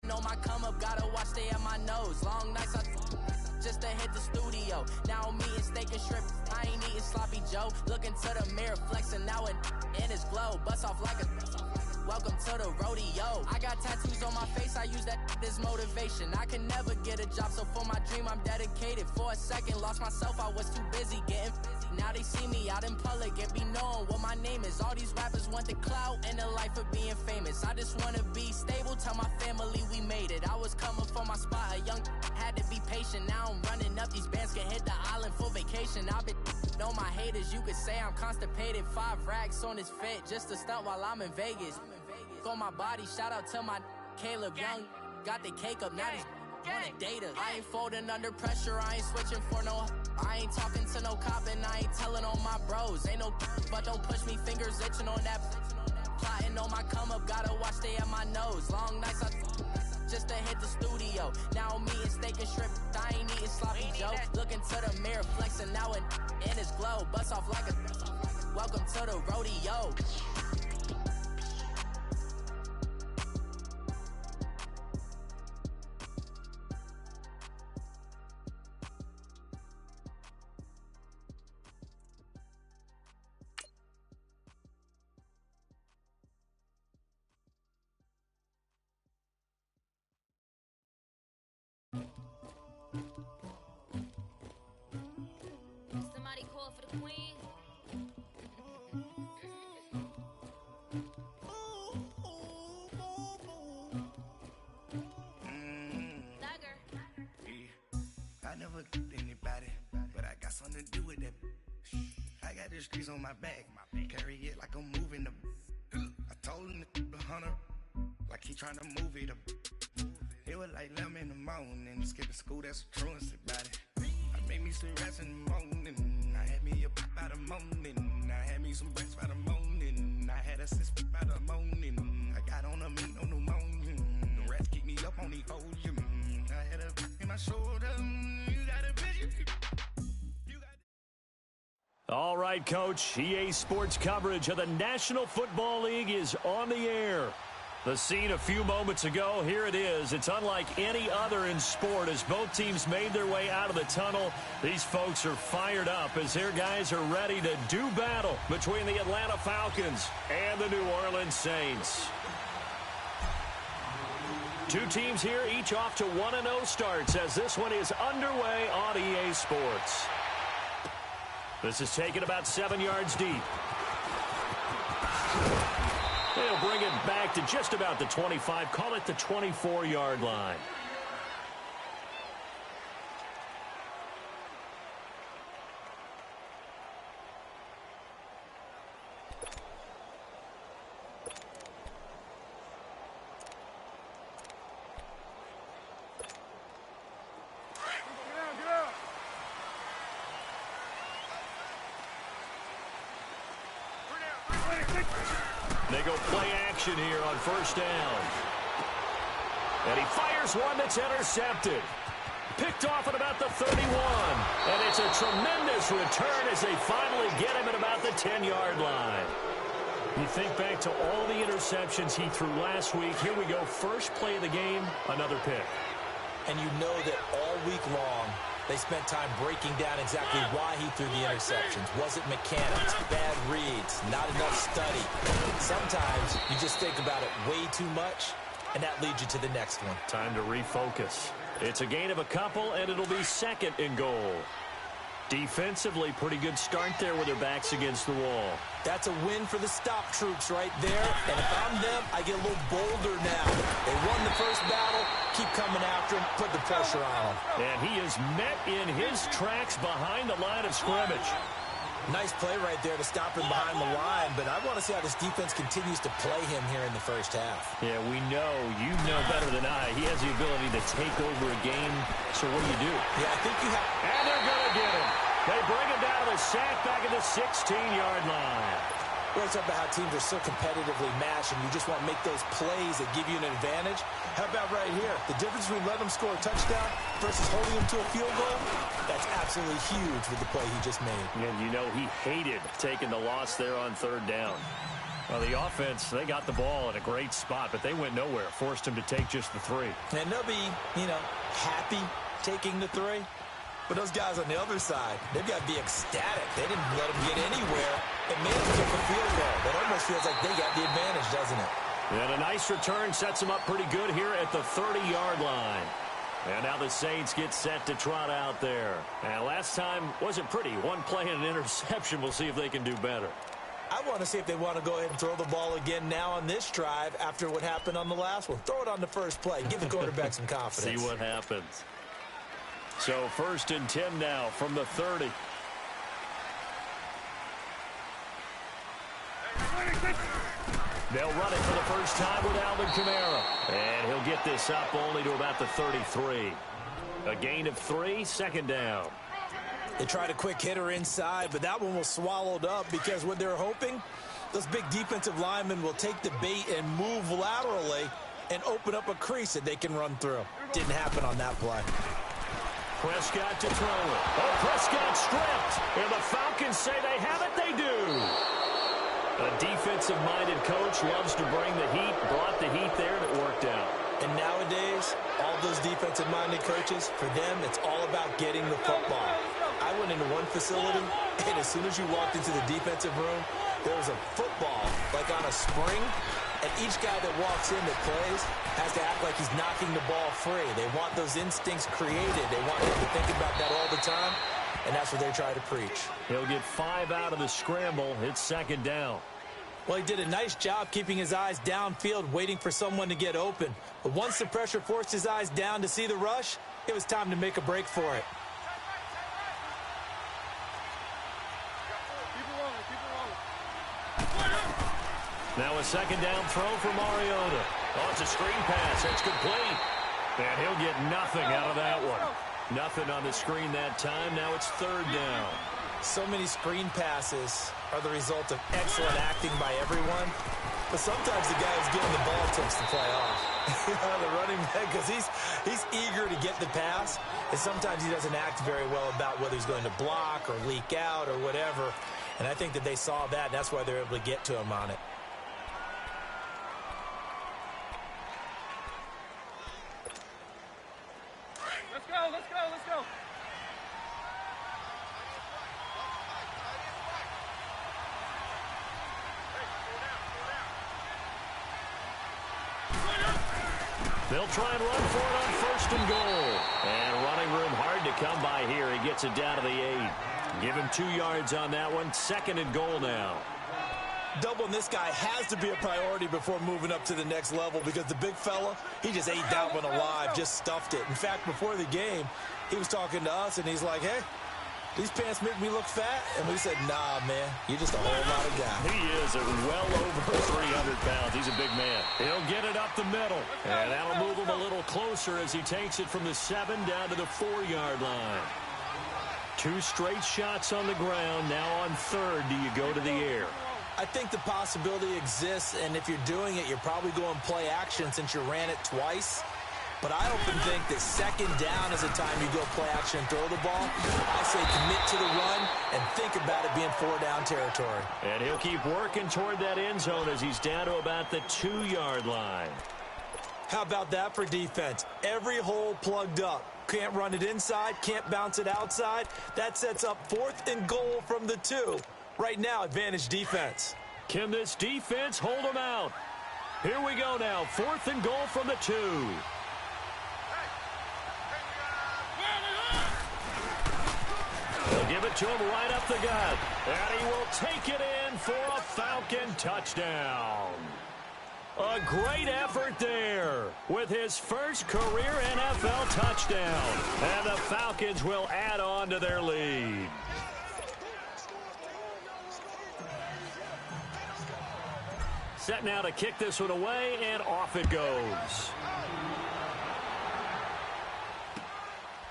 know my come up, gotta watch stay at my nose. Long nights just to hit the studio. Now I'm eating steak and shrimp, I ain't eating sloppy Joe. Looking to the mirror, flexing now it in his glow. Bust off like a welcome to the rodeo. I got tattoos on my face, I use that as motivation. I can never get a job, so for my dream I'm dedicated. For a second, lost myself, I was too busy getting busy. Now they see me out in public and be knowing what my name is. All these rappers want the clout and the life of being famous. I just wanna be stable, tell my family we made it. I was coming for my spot, a young had to be patient. Now I'm running up, these bands can hit the island for vacation. I've been know my haters, you could say I'm constipated. 5 racks on his fit, just to stunt while I'm in Vegas. On my body, shout out to my Caleb Young. Got the cake up, now he's wanna date us. I ain't folding under pressure, I ain't switching for no. I ain't talking to no cop and I ain't telling on my bros. Ain't no but don't push me, fingers itching on that. Plotting on my come up, gotta watch stay at my nose. Long nights just to hit the studio. Now I'm eating steak and shrimp, I ain't eating sloppy Joe. Looking to the mirror, flexing now it in his glow. Bust off like a welcome to the rodeo. Somebody call for the queen. I never anybody, but I got something to do with that. I got the streets on my back, carry it like I'm moving the. I told him the hunter, like he trying to move it up. It was like 11 in the morning, skipping school, that's a truancy about it. I made me some rest in the morning, I had me a pop by the morning, I had me some breaks by the morning, I had a six by the morning, I got on a meat on the morning, the rats keep me up on the podium, I had a in my shoulder, you got a bitch. All right, Coach. EA Sports coverage of the National Football League is on the air. The scene a few moments ago, here it is. It's unlike any other in sport as both teams made their way out of the tunnel. These folks are fired up as their guys are ready to do battle between the Atlanta Falcons and the New Orleans Saints. Two teams here, each off to 1-0 starts as this one is underway on EA Sports. This is taken about 7 yards deep. They'll bring it back to just about the 25, call it the 24-yard line. They go play action here on first down. And he fires one that's intercepted. Picked off at about the 31. And it's a tremendous return as they finally get him at about the 10-yard line. You think back to all the interceptions he threw last week. Here we go. First play of the game, another pick. And you know that all week long, they spent time breaking down exactly why he threw the interceptions. Was it mechanics, bad reads, not enough study? Sometimes you just think about it way too much, and that leads you to the next one. Time to refocus. It's a gain of a couple, and it'll be second and goal. Defensively, pretty good start there with their backs against the wall. That's a win for the stop troops right there. And if I'm them, I get a little bolder now. They won the first battle, keep coming after him, put the pressure on him. And he is met in his tracks behind the line of scrimmage. Nice play right there to stop him behind the line, but I want to see how this defense continues to play him here in the first half. Yeah, we know, you know better than I, he has the ability to take over a game, so what do? Yeah, I think you have... And they're going to get him. They bring him down to the sack back at the 16-yard line. We're talking about how teams are so competitively matched, and you just want to make those plays that give you an advantage. How about right here? The difference between letting them score a touchdown versus holding them to a field goal, that's absolutely huge with the play he just made. And you know he hated taking the loss there on third down. Well, the offense, they got the ball in a great spot, but they went nowhere. Forced him to take just the 3. And they'll be, happy taking the 3. But those guys on the other side, they've got to be ecstatic. They didn't let them get anywhere and made them kick a field goal. That almost feels like they got the advantage, doesn't it? And a nice return sets them up pretty good here at the 30-yard line. And now the Saints get set to trot out there. And last time wasn't pretty. One play and an interception. We'll see if they can do better. I want to see if they want to go ahead and throw the ball again now on this drive after what happened on the last one. Throw it on the first play. Give the quarterback some confidence. See what happens. So 1st and 10 now from the 30. They'll run it for the first time with Alvin Kamara. And he'll get this up only to about the 33. A gain of 3, second down. They tried a quick hitter inside, but that one was swallowed up because what they're hoping, those big defensive linemen will take the bait and move laterally and open up a crease that they can run through. Didn't happen on that play. Prescott to throw it. Oh, Prescott stripped. And the Falcons say they have it. They do. A defensive-minded coach loves to bring the heat, brought the heat there, and it worked out. And nowadays, all those defensive-minded coaches, for them, it's all about getting the football. I went into one facility, and as soon as you walked into the defensive room, there was a football, like on a spring, and each guy that walks in that plays has to act like he's knocking the ball free. They want those instincts created. They want him to think about that all the time. and that's what they try to preach. He'll get 5 out of the scramble. It's second down. Well, he did a nice job keeping his eyes downfield, waiting for someone to get open. But once the pressure forced his eyes down to see the rush, it was time to make a break for it. Now a second down throw for Mariota. Oh, it's a screen pass. It's complete. And he'll get nothing out of that one. Nothing on the screen that time. Now it's third down. So many screen passes are the result of excellent acting by everyone. But sometimes the guy who's getting the ball takes the play off. The running back, because he's eager to get the pass. And sometimes he doesn't act very well about whether he's going to block or leak out or whatever. And I think that they saw that, and that's why they're able to get to him on it. Let's go, let's go, let's go. They'll try and run for it on first and goal. And running room hard to come by here. He gets it down to the 8. Give him 2 yards on that one. Second and goal now. Doubling this guy has to be a priority before moving up to the next level, because the big fella, he just ate that one alive, just stuffed it. In fact, before the game, he was talking to us, and he's like, hey, these pants make me look fat. And we said, nah, man, you're just a whole lot of guy. He is well over 300 pounds. He's a big man. He'll get it up the middle. And that'll move him a little closer as he takes it from the 7 down to the 4-yard line. 2 straight shots on the ground. Now on third, do you go to the air? I think the possibility exists, and if you're doing it, you're probably going play action since you ran it twice. But I often think that second down is a time you go play action and throw the ball. I say commit to the run and think about it being 4-down territory. And he'll keep working toward that end zone as he's down to about the 2-yard line. How about that for defense? Every hole plugged up. Can't run it inside, can't bounce it outside. That sets up 4th and goal from the 2. Right now, advantage defense. Can this defense hold him out? Here we go now. 4th and goal from the 2. They'll give it to him right up the gut. And he will take it in for a Falcon touchdown. A great effort there with his first career NFL touchdown. And the Falcons will add on to their lead. Set now to kick this one away, and off it goes.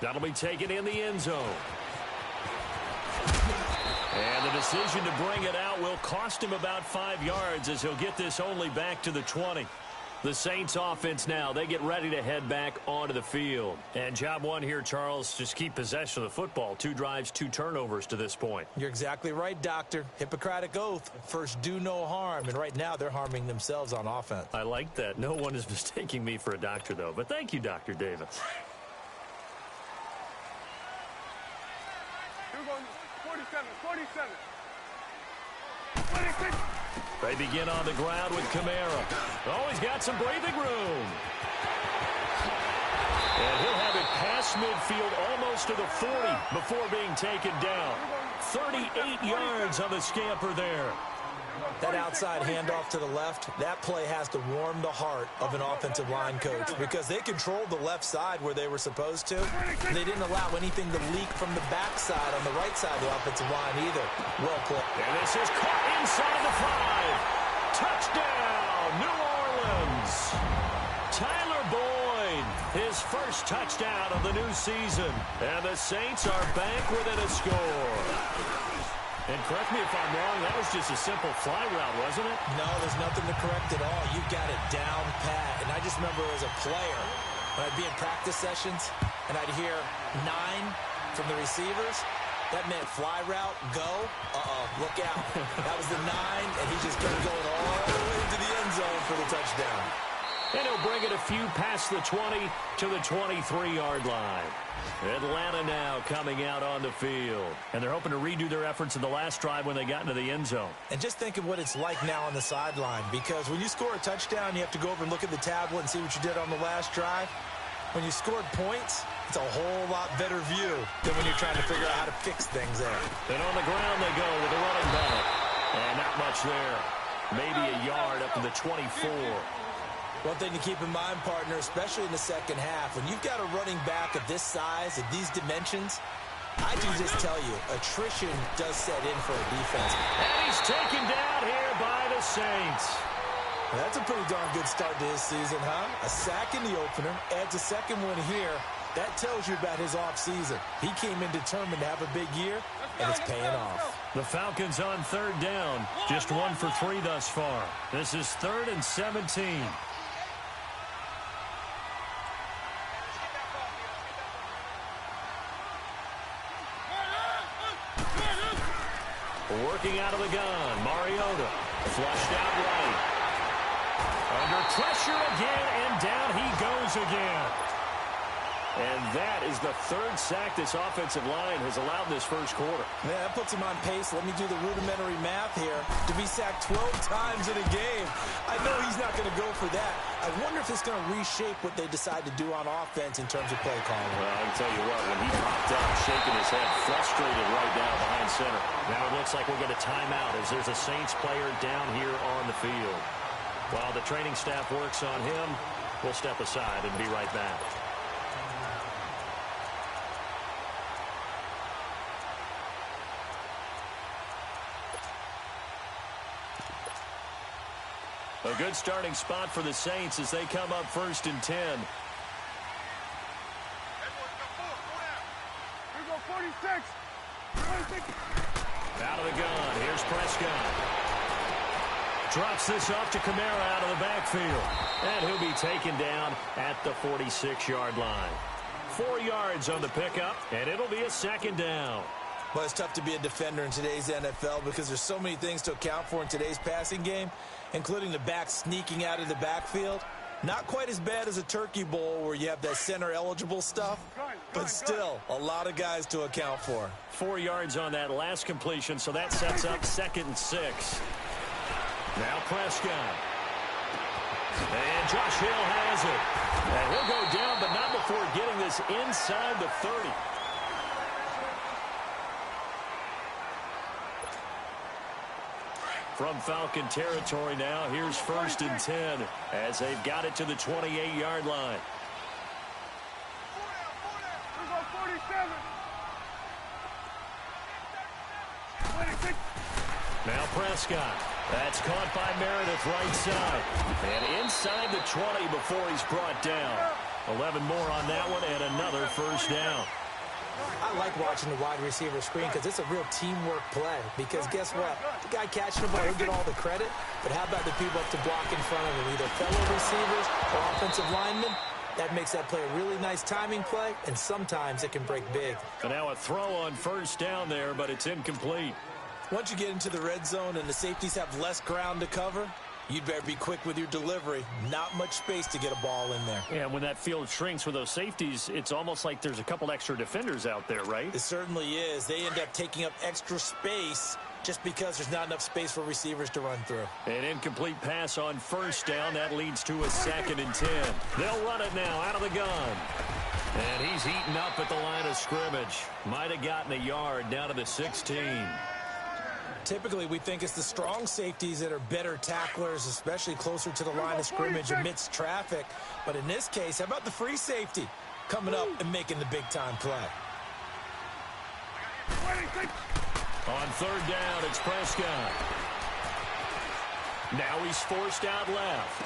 That'll be taken in the end zone. And the decision to bring it out will cost him about 5 yards as he'll get this only back to the 20. The Saints offense now, they get ready to head back onto the field. And job one here, Charles, just keep possession of the football. 2 drives, 2 turnovers to this point. You're exactly right, Doctor. Hippocratic oath. First, do no harm. And right now, they're harming themselves on offense. I like that. No one is mistaking me for a doctor, though. But thank you, Dr. Davis. 47. They begin on the ground with Kamara. Oh, he's got some breathing room. And he'll have it past midfield almost to the 40 before being taken down. 38 yards on the scamper there. That outside handoff to the left, that play has to warm the heart of an offensive line coach because they controlled the left side where they were supposed to. They didn't allow anything to leak from the backside on the right side of the offensive line either. Well played. And this is caught inside the 5. Touchdown, New Orleans. Tyler Boyd, his first touchdown of the new season. And the Saints are back within a score. And correct me if I'm wrong, that was just a simple fly route, wasn't it? No, there's nothing to correct at all. You've got it down pat. And I just remember as a player, when I'd be in practice sessions, and I'd hear 9 from the receivers, that meant fly route, go, look out. That was the 9, and he just kept going all the way to the end zone for the touchdown. And he'll bring it a few past the 20 to the 23-yard line. Atlanta now coming out on the field. And they're hoping to redo their efforts in the last drive when they got into the end zone. And just think of what it's like now on the sideline, because when you score a touchdown, you have to go over and look at the tablet and see what you did on the last drive. When you scored points, It's a whole lot better view than when you're trying to figure out how to fix things there. And on the ground they go with the running back. And not much there. Maybe a yard up to the 24. One thing to keep in mind, partner, especially in the second half, when you've got a running back of this size, of these dimensions, I can just tell you, attrition does set in for a defense. And he's taken down here by the Saints. That's a pretty darn good start to his season, huh? A sack in the opener, adds a second one here. That tells you about his offseason. He came in determined to have a big year, and it's paying off. The Falcons on third down. Just 1 for 3 thus far. This is 3rd and 17. Working out of the gun, Mariota. Flushed out right. Under pressure again, and down he goes again. And that is the 3rd sack this offensive line has allowed in this first quarter. Yeah, that puts him on pace. Let me do the rudimentary math here. To be sacked 12 times in a game. I know he's not going to go for that. I wonder if it's going to reshape what they decide to do on offense in terms of play calling. Well, I can tell you what, when he popped up, shaking his head, frustrated right now behind center. Now it looks like we'll get a timeout as there's a Saints player down here on the field. While the training staff works on him, we'll step aside and be right back. A good starting spot for the Saints as they come up 1st and 10. Here we go, 46. 46. Out of the gun. Here's Prescott. Drops this off to Kamara out of the backfield. And he'll be taken down at the 46-yard line. 4 yards on the pickup, and it'll be a 2nd down. Well, it's tough to be a defender in today's NFL because there's so many things to account for in today's passing game, including the back sneaking out of the backfield. Not quite as bad as a turkey bowl where you have that center-eligible stuff, but still a lot of guys to account for. 4 yards on that last completion, so that sets up 2nd and 6. Now Prescott. And Josh Hill has it. And he'll go down, but not before getting this inside the 30. From Falcon territory now, here's 1st and 10 as they've got it to the 28-yard line. Here we go, 47. 26. Now Prescott. That's caught by Meredith right side. And inside the 20 before he's brought down. 11 more on that one and another 1st down. I like watching the wide receiver screen because it's a real teamwork play. Because guess what? The guy catching the ball, he'll get all the credit. But how about the people up to block in front of him? Either fellow receivers or offensive linemen. That makes that play a really nice timing play, and sometimes it can break big. And now a throw on 1st down there, but it's incomplete. Once you get into the red zone and the safeties have less ground to cover, you'd better be quick with your delivery. Not much space to get a ball in there. Yeah, when that field shrinks with those safeties, it's almost like there's a couple extra defenders out there, right? It certainly is. They end up taking up extra space just because there's not enough space for receivers to run through. An incomplete pass on 1st down. That leads to a 2nd and 10. They'll run it now out of the gun. And he's eaten up at the line of scrimmage. Might have gotten a yard down to the 16. Typically, we think it's the strong safeties that are better tacklers, especially closer to the line of scrimmage amidst traffic. But in this case, how about the free safety coming up and making the big-time play? On 3rd down, it's Prescott. Now he's forced out left.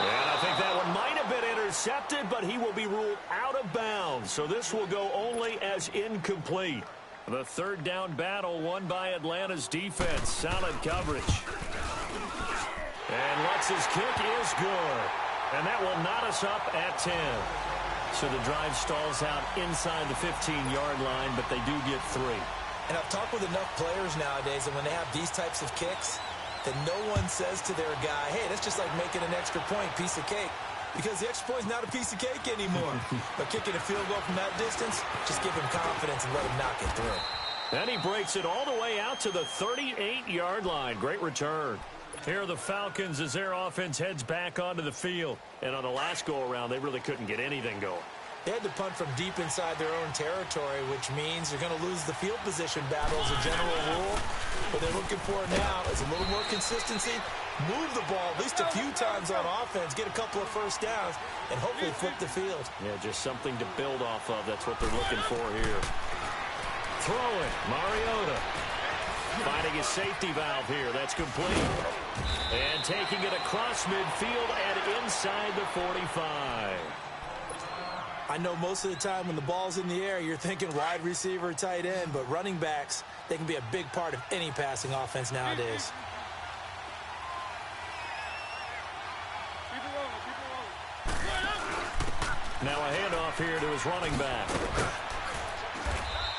And I think that one might have been intercepted, but he will be ruled out of bounds. So this will go only as incomplete. The 3rd down battle won by Atlanta's defense. Solid coverage. And Lutz's kick is good. And that will knot us up at 10. So the drive stalls out inside the 15-yard line, but they do get 3. And I've talked with enough players nowadays, and when they have these types of kicks, that no one says to their guy, hey, that's just like making an extra point, piece of cake. Because the extra point is not a piece of cake anymore. But kicking a field goal from that distance, just give him confidence and let him knock it through. Then he breaks it all the way out to the 38-yard line. Great return. Here are the Falcons as their offense heads back onto the field. And on the last go-around, they really couldn't get anything going. They had to punt from deep inside their own territory, which means you're going to lose the field position battle as a general rule. What they're looking for now is a little more consistency, move the ball at least a few times on offense, get a couple of first downs, and hopefully flip the field. Yeah, just something to build off of. That's what they're looking for here. Throwing, Mariota. Finding his safety valve here. That's complete. And taking it across midfield and inside the 45. I know most of the time when the ball's in the air, you're thinking wide receiver, tight end, but running backs, they can be a big part of any passing offense nowadays. Now a handoff here to his running back.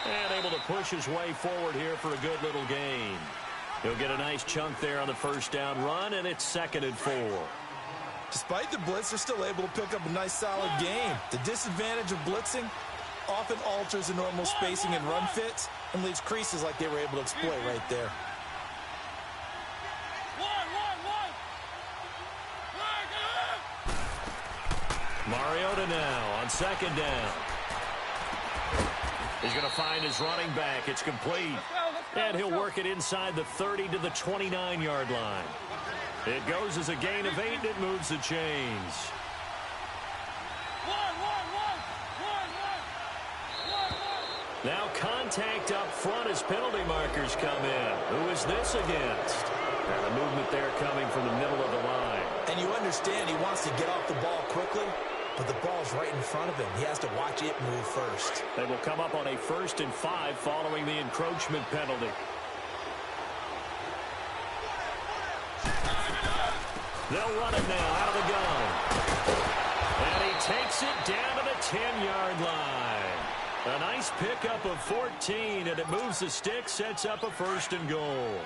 And able to push his way forward here for a good little gain. He'll get a nice chunk there on the first down run, and it's 2nd and 4. Despite the blitz, they're still able to pick up a nice, solid gain. The disadvantage of blitzing often alters the normal spacing and run fits and leaves creases like they were able to exploit right there. Mariota now on 2nd down. He's going to find his running back. It's complete. And he'll work it inside the 30 to the 29-yard line. It goes as a gain of 8, and it moves the chains. Now contact up front as penalty markers come in. Who is this against? And the movement there coming from the middle of the line. And you understand he wants to get off the ball quickly, but the ball's right in front of him. He has to watch it move first. They will come up on a 1st and 5 following the encroachment penalty. They'll run it now out of the gun. And he takes it down to the 10-yard line. A nice pickup of 14, and it moves the stick, sets up a 1st and goal.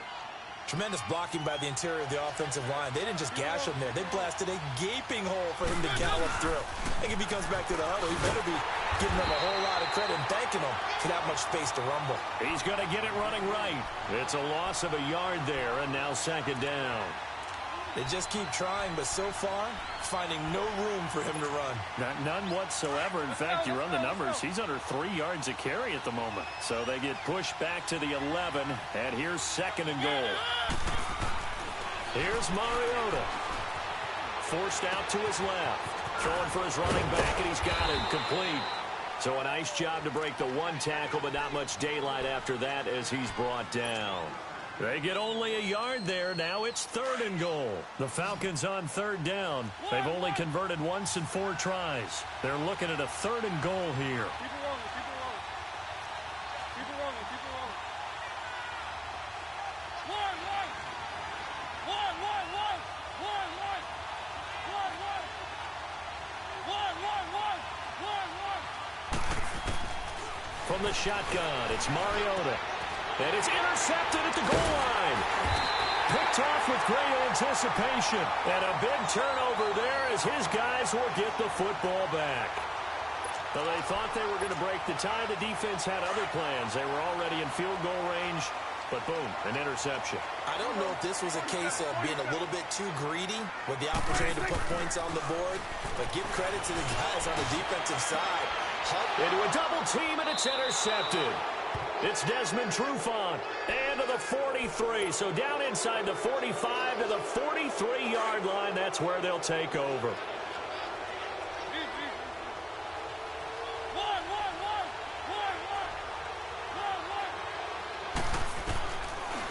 Tremendous blocking by the interior of the offensive line. They didn't just gash him there. They blasted a gaping hole for him to gallop through. I think if he comes back to the huddle, he better be giving them a whole lot of credit and thanking them for that much space to rumble. He's going to get it running right. It's a loss of a yard there, and now 2nd down. They just keep trying, but so far, finding no room for him to run. None whatsoever. In fact, you run the numbers, he's under 3 yards a carry at the moment. So they get pushed back to the 11, and here's 2nd and goal. Here's Mariota. Forced out to his left. Throwing for his running back, and he's got it complete. So a nice job to break the 1 tackle, but not much daylight after that as he's brought down. They get only a yard there. Now it's 3rd and goal. The Falcons on 3rd down. They've only converted once in 4 tries. They're looking at a 3rd and goal here. Keep it rolling, keep it rolling. Keep it rolling, keep it rolling. One. From the shotgun, it's Mariota. And it's intercepted at the goal line. Picked off with great anticipation. And a big turnover there as his guys will get the football back. Well, they thought they were going to break the tie. The defense had other plans. They were already in field goal range. But boom, an interception. I don't know if this was a case of being a little bit too greedy with the opportunity to put points on the board. But give credit to the guys on the defensive side. Into a double team, and it's intercepted. It's Desmond Trufant, and to the 43. So down inside the 45 to the 43-yard line. That's where they'll take over.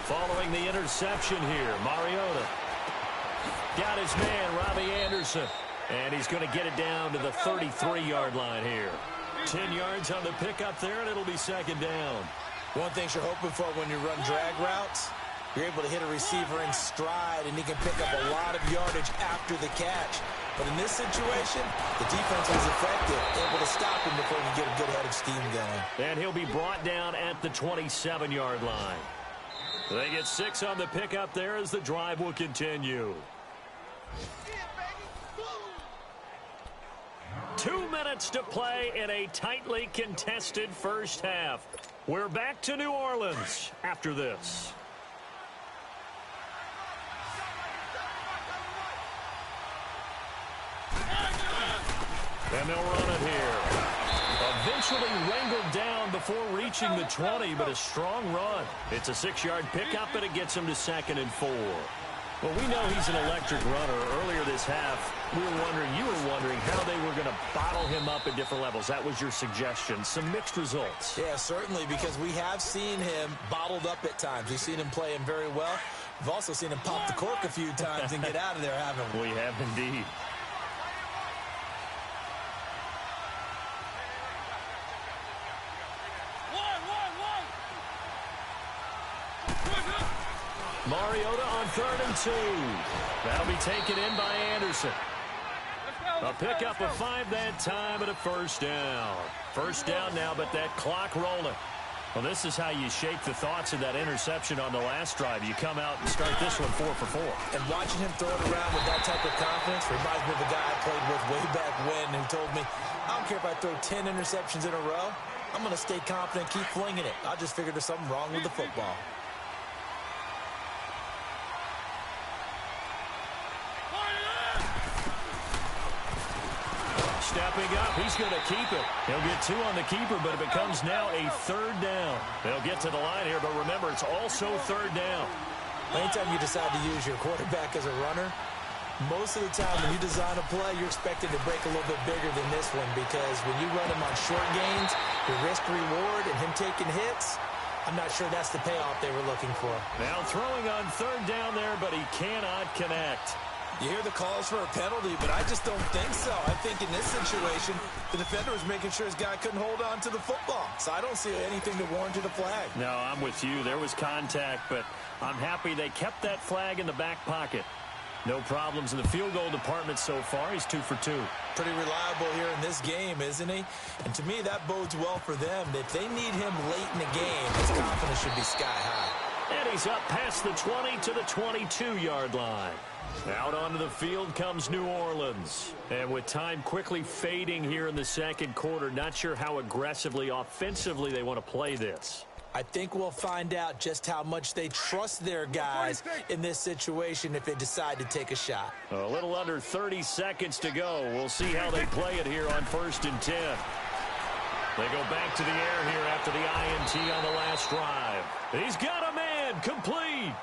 Following the interception here, Mariota got his man, Robbie Anderson. And he's going to get it down to the 33-yard line here. 10 yards on the pickup there, and it'll be 2nd down. One thing you're hoping for when you run drag routes, you're able to hit a receiver in stride, and he can pick up a lot of yardage after the catch. But in this situation, the defense was effective, able to stop him before he could get a good head of steam going. And he'll be brought down at the 27-yard line. They get 6 on the pickup there as the drive will continue. 2 minutes to play in a tightly contested first half. We're back to New Orleans after this. And they'll run it here. eventually wrangled down before reaching the 20, but a strong run. It's a 6-yard pickup, and it gets him to 2nd and 4. Well, we know he's an electric runner. Earlier this half, you were wondering how they were going to bottle him up at different levels. That was your suggestion. Some mixed results. Yeah, certainly, because we have seen him bottled up at times. We've seen him playing very well. We've also seen him pop the cork a few times and get out of there, haven't we? We have indeed. Mariota on 3rd and 2. That'll be taken in by Anderson. A pickup of 5 that time and a 1st down. 1st down now, but that clock rolling. Well, this is how you shake the thoughts of that interception on the last drive. You come out and start this one 4 for 4. And watching him throw it around with that type of confidence reminds me of a guy I played with way back when who told me, I don't care if I throw 10 interceptions in a row. I'm going to stay confident, keep flinging it. I just figured there's something wrong with the football. Stepping up, he's going to keep it. He'll get 2 on the keeper, but it becomes now a 3rd down. They'll get to the line here, but remember, it's also 3rd down. Anytime you decide to use your quarterback as a runner, most of the time when you design a play, you're expected to break a little bit bigger than this one, because when you run him on short gains, your risk-reward and him taking hits, I'm not sure that's the payoff they were looking for. Now throwing on 3rd down there, but he cannot connect. You hear the calls for a penalty, but I just don't think so. I think in this situation, the defender was making sure his guy couldn't hold on to the football. So I don't see anything that warranted a flag. No, I'm with you. There was contact, but I'm happy they kept that flag in the back pocket. No problems in the field goal department so far. He's 2 for 2. Pretty reliable here in this game, isn't he? And to me, that bodes well for them. If they need him late in the game, his confidence should be sky high. And he's up past the 20 to the 22-yard line. Out onto the field comes New Orleans. And with time quickly fading here in the 2nd quarter, not sure how aggressively, offensively they want to play this. I think we'll find out just how much they trust their guys in this situation if they decide to take a shot. A little under 30 seconds to go. We'll see how they play it here on 1st and 10. They go back to the air here after the INT on the last drive. He's got a man, complete.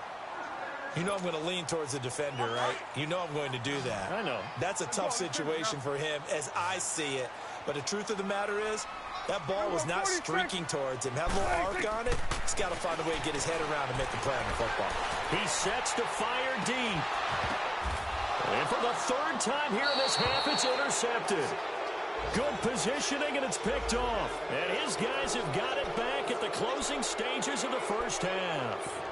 You know I'm going to lean towards the defender, right? You know I'm going to do that. I know. That's a tough situation for him as I see it. But the truth of the matter is, that ball was not streaking towards him. Had a little arc on it. He's got to find a way to get his head around and make the play on the football. He sets to fire deep. And for the 3rd time here in this half, it's intercepted. Good positioning, and it's picked off. And his guys have got it back at the closing stages of the 1st half.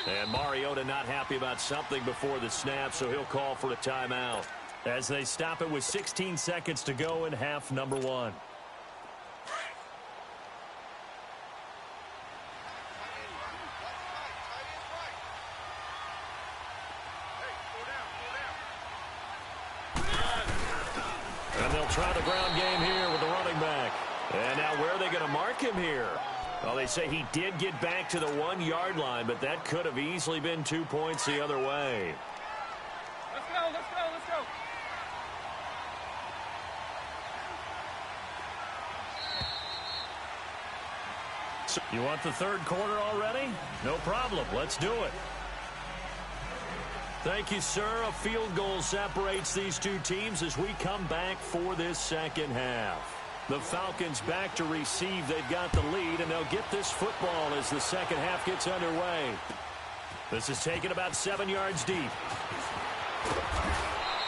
And Mariota not happy about something before the snap, so he'll call for a timeout as they stop it with 16 seconds to go in half number 1. And they'll try the ground game here with the running back. And now where are they going to mark him here? Well, they say he did get back to the 1-yard line, but that could have easily been 2 points the other way. Let's go, let's go, let's go. So you want the 3rd quarter already? No problem. Let's do it. Thank you, sir. A field goal separates these two teams as we come back for this 2nd half. The Falcons back to receive. They've got the lead, and they'll get this football as the 2nd half gets underway. This is taken about 7 yards deep.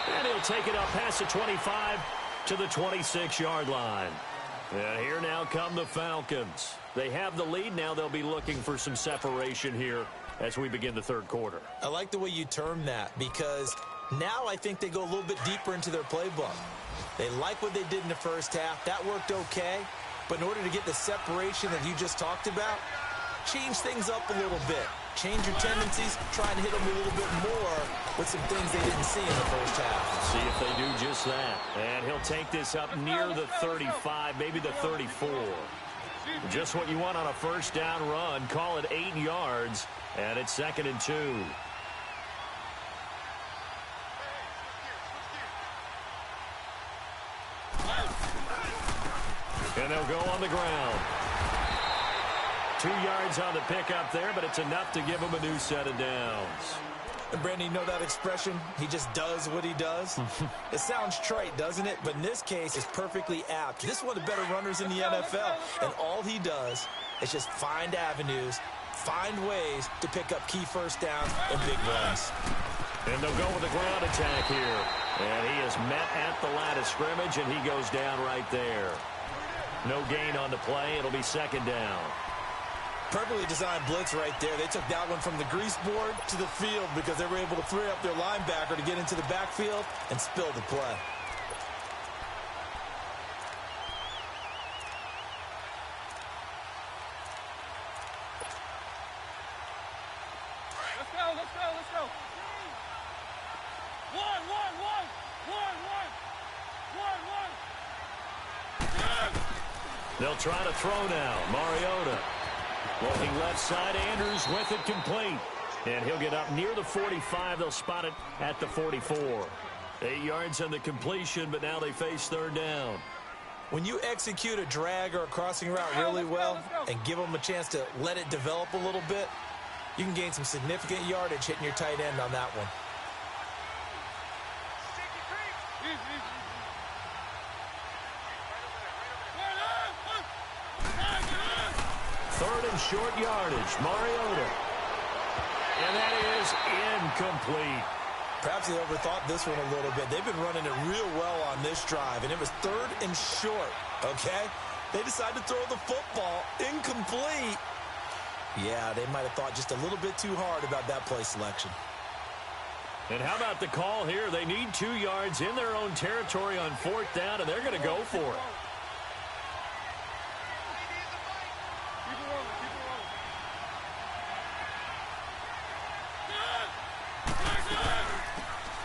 And he'll take it up past the 25 to the 26-yard line. And here now come the Falcons. They have the lead. Now they'll be looking for some separation here as we begin the 3rd quarter. I like the way you term that, because now I think they go a little bit deeper into their playbook. They like what they did in the 1st half. That worked okay. But in order to get the separation that you just talked about, change things up a little bit. change your tendencies, try and hit them a little bit more with some things they didn't see in the first half. See if they do just that. And he'll take this up near the 35, maybe the 34. Just what you want on a first down run. Call it 8 yards, and it's 2nd and 2. And they'll go on the ground. 2 yards on the pickup there, but it's enough to give them a new set of downs. And Brandon, you know that expression? He just does what he does. It sounds trite, doesn't it? But in this case, it's perfectly apt. This is one of the better runners in the NFL. And all he does is just find avenues, find ways to pick up key first downs and big runs. And they'll go with the ground attack here. And he is met at the line of scrimmage, and he goes down right there. No gain on the play. It'll be 2nd down. Perfectly designed blitz right there. They took that one from the grease board to the field because they were able to free up their linebacker to get into the backfield and spill the play. Let's go, let's go, let's go. One. They'll try to throw now. Mariota. Looking left side, Andrews with it complete. And he'll get up near the 45. They'll spot it at the 44. 8 yards on the completion, but now they face 3rd down. When you execute a drag or a crossing route really well and give them a chance to let it develop a little bit, you can gain some significant yardage hitting your tight end on that one. Third and short yardage. Mariota. And that is incomplete. Perhaps they overthought this one a little bit. They've been running it real well on this drive, and it was 3rd and short, okay? They decided to throw the football incomplete. Yeah, they might have thought just a little bit too hard about that play selection. And how about the call here? They need 2 yards in their own territory on 4th down, and they're going to go for it.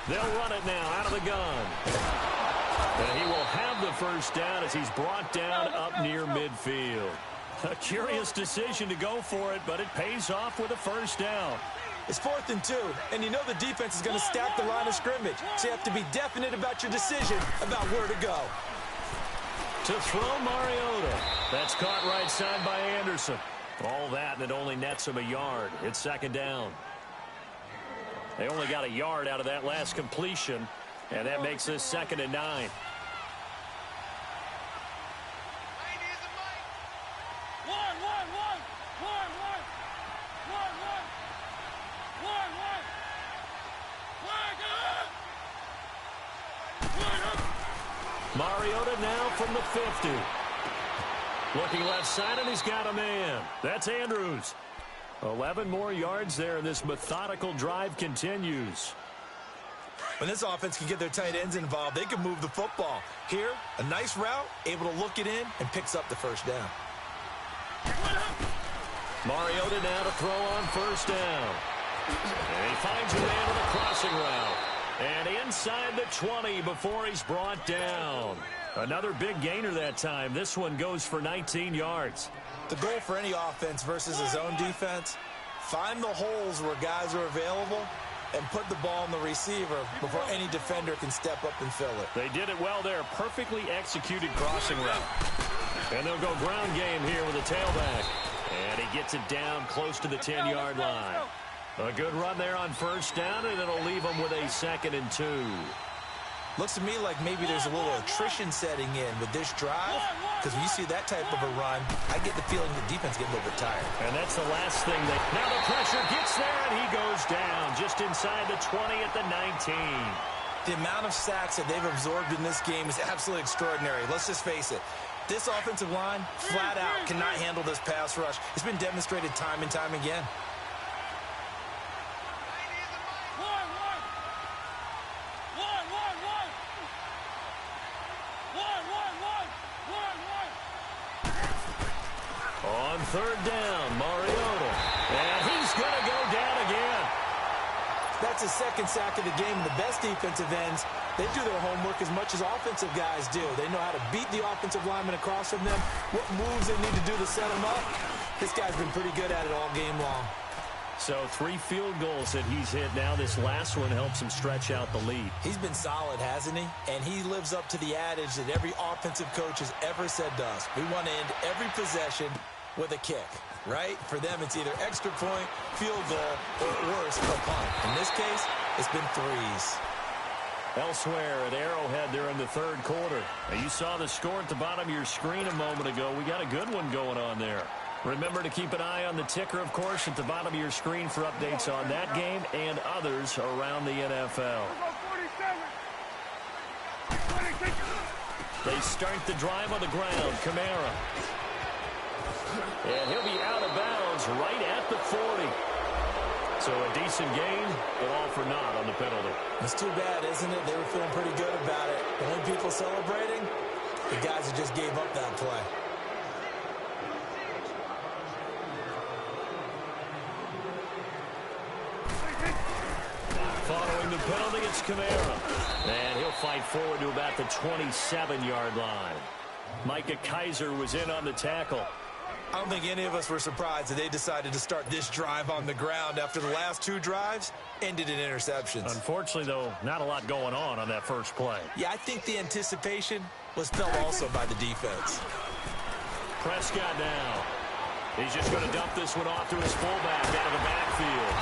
They'll run it now out of the gun. And he will have the first down as he's brought down up near midfield. A curious decision to go for it, but it pays off with a first down. It's 4th and 2, and you know the defense is going to stack the line of scrimmage. So you have to be definite about your decision about where to go. To throw Mariota. That's caught right side by Anderson. All that, and it only nets him a yard. It's 2nd down. They only got a yard out of that last completion, and that makes this 2nd and 9. Mariota now from the 50. Looking left side, and he's got a man. That's Andrews. 11 more yards there, and this methodical drive continues. When this offense can get their tight ends involved, they can move the football. Here, a nice route, able to look it in, and picks up the first down. Mariota now to throw on first down. And he finds a man on the crossing route. And inside the 20 before he's brought down. Another big gainer that time. This one goes for 19 yards. The goal for any offense versus his own defense, find the holes where guys are available and put the ball in the receiver before any defender can step up and fill it. They did it well there. Perfectly executed crossing route. And they'll go ground game here with a tailback. And he gets it down close to the 10-yard line. A good run there on first down, and it'll leave them with a 2nd and 2. Looks to me like maybe there's a little attrition setting in with this drive, because when you see that type of a run, I get the feeling the defense gets a little bit tired. And that's the last thing. Now the pressure gets there, and he goes down just inside the 20 at the 19. The amount of sacks that they've absorbed in this game is absolutely extraordinary. Let's just face it. This offensive line, flat out, cannot handle this pass rush. It's been demonstrated time and time again. On third down, Mariota. And he's going to go his second sack of the game. The best defensive ends, they do their homework as much as offensive guys do. They know how to beat the offensive lineman across from them, what moves they need to do to set them up. This guy's been pretty good at it all game long. So 3 field goals that he's hit now. This last one helps him stretch out the lead. He's been solid, hasn't he? And he lives up to the adage that every offensive coach has ever said to us. We want to end every possession with a kick, right? For them, it's either extra point, field goal, or at worst, a punt. In this case, it's been 3s. Elsewhere at Arrowhead there in the third quarter. Now, you saw the score at the bottom of your screen a moment ago. We got a good one going on there. Remember to keep an eye on the ticker, of course, at the bottom of your screen for updates on that game and others around the NFL. They start the drive on the ground. Kamara. And he'll be out of bounds right at the 40. So a decent gain, but all for naught on the penalty. It's too bad, isn't it? They were feeling pretty good about it. The only people celebrating, the guys who just gave up that play. Following the penalty, it's Kamara. And he'll fight forward to about the 27-yard line. Micah Kaiser was in on the tackle. I don't think any of us were surprised that they decided to start this drive on the ground after the last 2 drives ended in interceptions. Unfortunately, though, not a lot going on that first play. Yeah, I think the anticipation was felt also by the defense. Prescott now. He's just going to dump this one off to his fullback out of the backfield.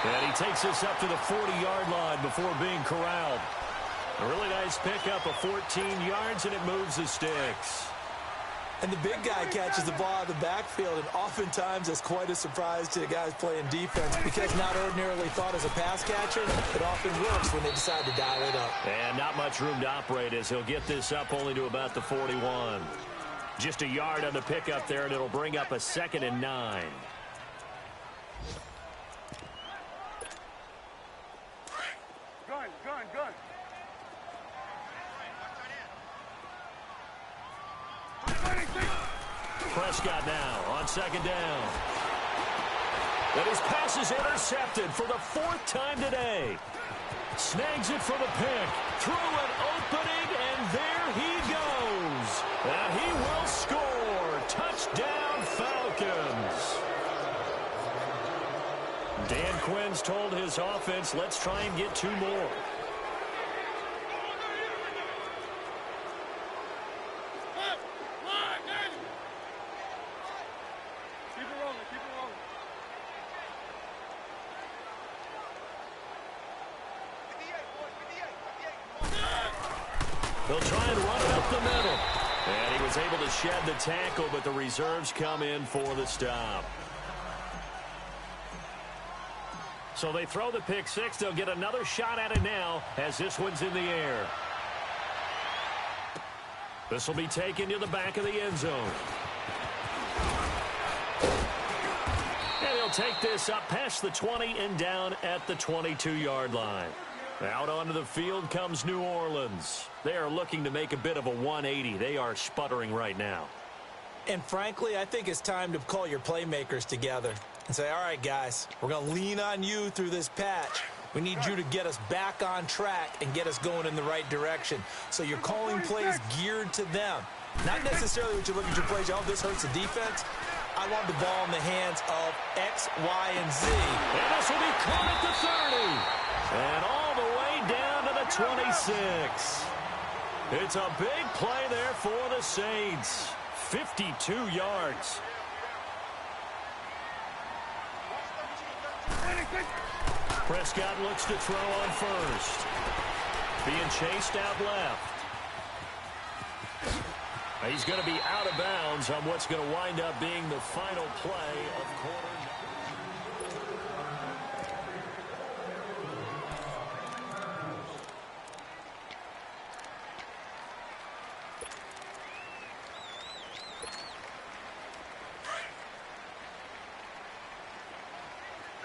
And he takes this up to the 40-yard line before being corralled. A really nice pickup of 14 yards, and it moves the sticks. And the big guy catches the ball out of the backfield, and oftentimes it's quite a surprise to the guys playing defense because not ordinarily thought as a pass catcher, it often works when they decide to dial it up. And not much room to operate as he'll get this up only to about the 41. Just a yard on the pickup there, and it'll bring up a 2nd and 9. Gun. Prescott now on 2nd down. And his pass is intercepted for the 4th time today. Snags it for the pick. Through an opening, and there he goes. And he will score. Touchdown, Falcons. Dan Quinn's told his offense, let's try and get 2 more. They'll try and run it up the middle. And he was able to shed the tackle, but the reserves come in for the stop. So they throw the pick 6. They'll get another shot at it now as this one's in the air. This will be taken to the back of the end zone. And he'll take this up past the 20 and down at the 22-yard line. Out onto the field comes New Orleans. They are looking to make a bit of a 180. They are sputtering right now. And frankly, I think it's time to call your playmakers together and say, all right, guys, we're going to lean on you through this patch. We need you to get us back on track and get us going in the right direction. So you're calling plays geared to them. Not necessarily what you look at your plays, oh, this hurts the defense. I want the ball in the hands of X, Y, and Z. And this will be caught at the 30. And all the way down to the 26. It's a big play there for the Saints. 52 yards. Prescott looks to throw on first. Being chased out left. He's going to be out of bounds on what's going to wind up being the final play of quarter.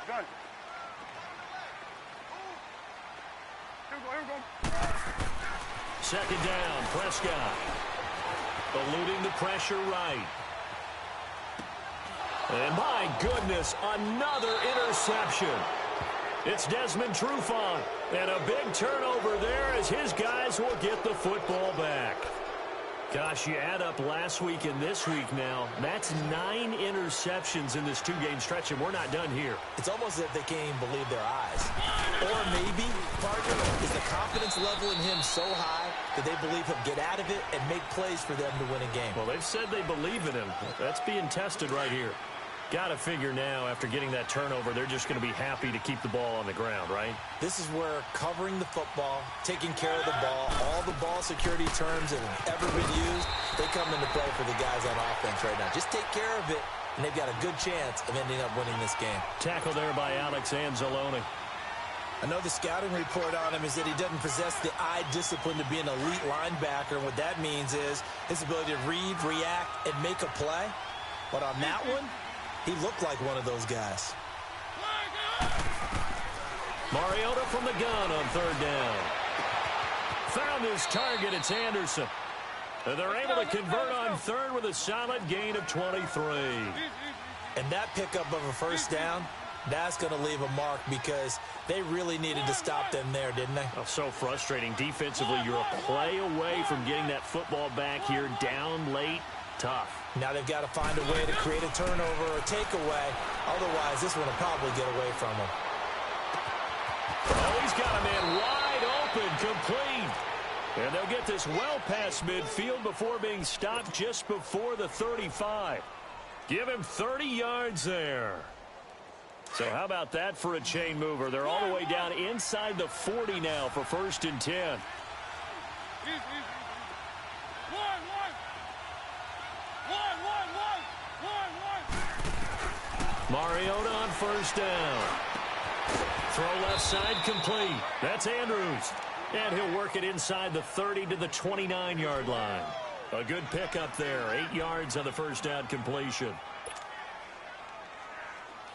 Gun. Here we go. 2nd down, Prescott. Eluding the pressure right. And my goodness, another interception. It's Desmond Trufant. And a big turnover there as his guys will get the football back. Gosh, you add up last week and this week now. That's 9 interceptions in this 2-game stretch, and we're not done here. It's almost as if they can't even believe their eyes. Or maybe, partner, is the confidence level in him so high that they believe he'll get out of it and make plays for them to win a game. Well, they've said they believe in him. That's being tested right here. Got to figure now, after getting that turnover, they're just going to be happy to keep the ball on the ground, right? This is where covering the football, taking care of the ball, all the ball security terms that have ever been used, they come into play for the guys on offense right now. Just take care of it, and they've got a good chance of ending up winning this game. Tackle there by Alex Anzalone. I know the scouting report on him is that he doesn't possess the eye discipline to be an elite linebacker, and what that means is his ability to read, react, and make a play. But on that one, he looked like one of those guys. Mariota from the gun on 3rd down. Found his target. It's Anderson. And they're able to convert on 3rd with a solid gain of 23. And that pickup of a 1st down, that's going to leave a mark because they really needed to stop them there, didn't they? Oh, so frustrating. Defensively, you're a play away from getting that football back here. Down late. Tough. Now they've got to find a way to create a turnover or takeaway. Otherwise, this one will probably get away from him. Oh, he's got a man wide open, complete. And they'll get this well past midfield before being stopped just before the 35. Give him 30 yards there. So how about that for a chain mover? They're all the way down inside the 40 now for 1st and 10. Mariota on 1st down. Throw left side complete. That's Andrews. And he'll work it inside the 30 to the 29-yard line. A good pickup there. 8 yards on the 1st down completion.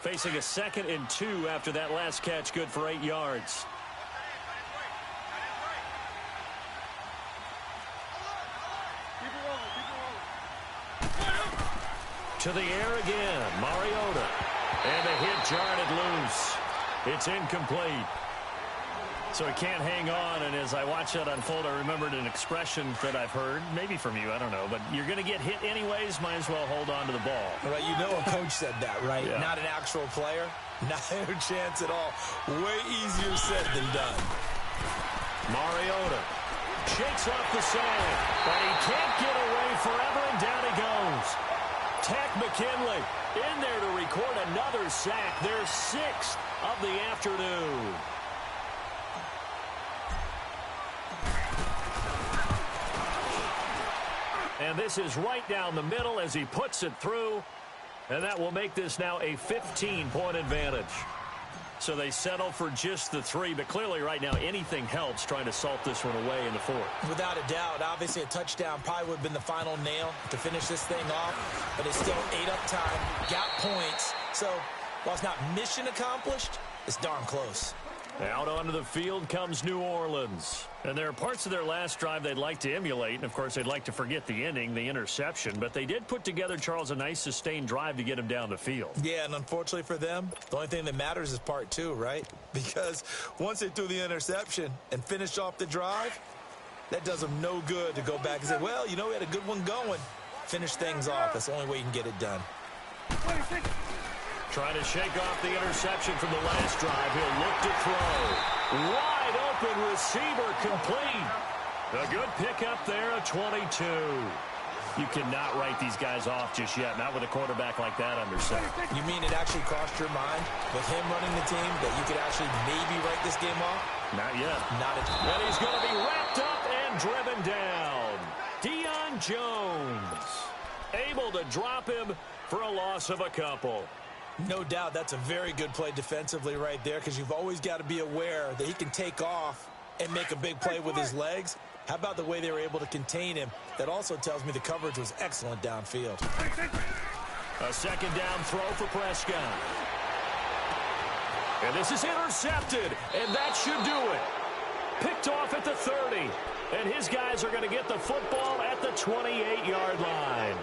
Facing a 2nd and 2 after that last catch, good for 8 yards. To the air again, Mariota. And the hit jarred it loose. It's incomplete. So he can't hang on, and as I watch that unfold, I remembered an expression that I've heard, maybe from you, I don't know, but you're going to get hit anyways, might as well hold on to the ball. Right, you know a coach said that, right? Yeah. Not an actual player. Not a chance at all. Way easier said than done. Mariota shakes off the sand, but he can't get away forever, and down he goes. Tack McKinley in there to record another sack, their 6th of the afternoon. And this is right down the middle as he puts it through, and that will make this now a 15-point advantage. So they settle for just the 3, but clearly right now anything helps trying to salt this one away in the 4th. Without a doubt, obviously a touchdown probably would have been the final nail to finish this thing off, but it's still ate up time, got points. So while it's not mission accomplished, it's darn close. Out onto the field comes New Orleans. And there are parts of their last drive they'd like to emulate. And, of course, they'd like to forget the ending, the interception. But they did put together, Charles, a nice sustained drive to get him down the field. Yeah, and unfortunately for them, the only thing that matters is part 2, right? Because once they threw the interception and finished off the drive, that does them no good to go back and say, well, you know, we had a good one going. Finish things off. That's the only way you can get it done. Trying to shake off the interception from the last drive. He'll look to throw. Wide open receiver complete. A good pickup there, a 22. You cannot write these guys off just yet, not with a quarterback like that under center. You mean it actually crossed your mind with him running the team that you could actually maybe write this game off? Not yet. Not at all. And he's going to be wrapped up and driven down. Deion Jones able to drop him for a loss of a couple. No doubt that's a very good play defensively right there because you've always got to be aware that he can take off and make a big play with his legs. How about the way they were able to contain him? That also tells me the coverage was excellent downfield. A 2nd down throw for Prescott. And this is intercepted, and that should do it. Picked off at the 30, and his guys are going to get the football at the 28-yard line.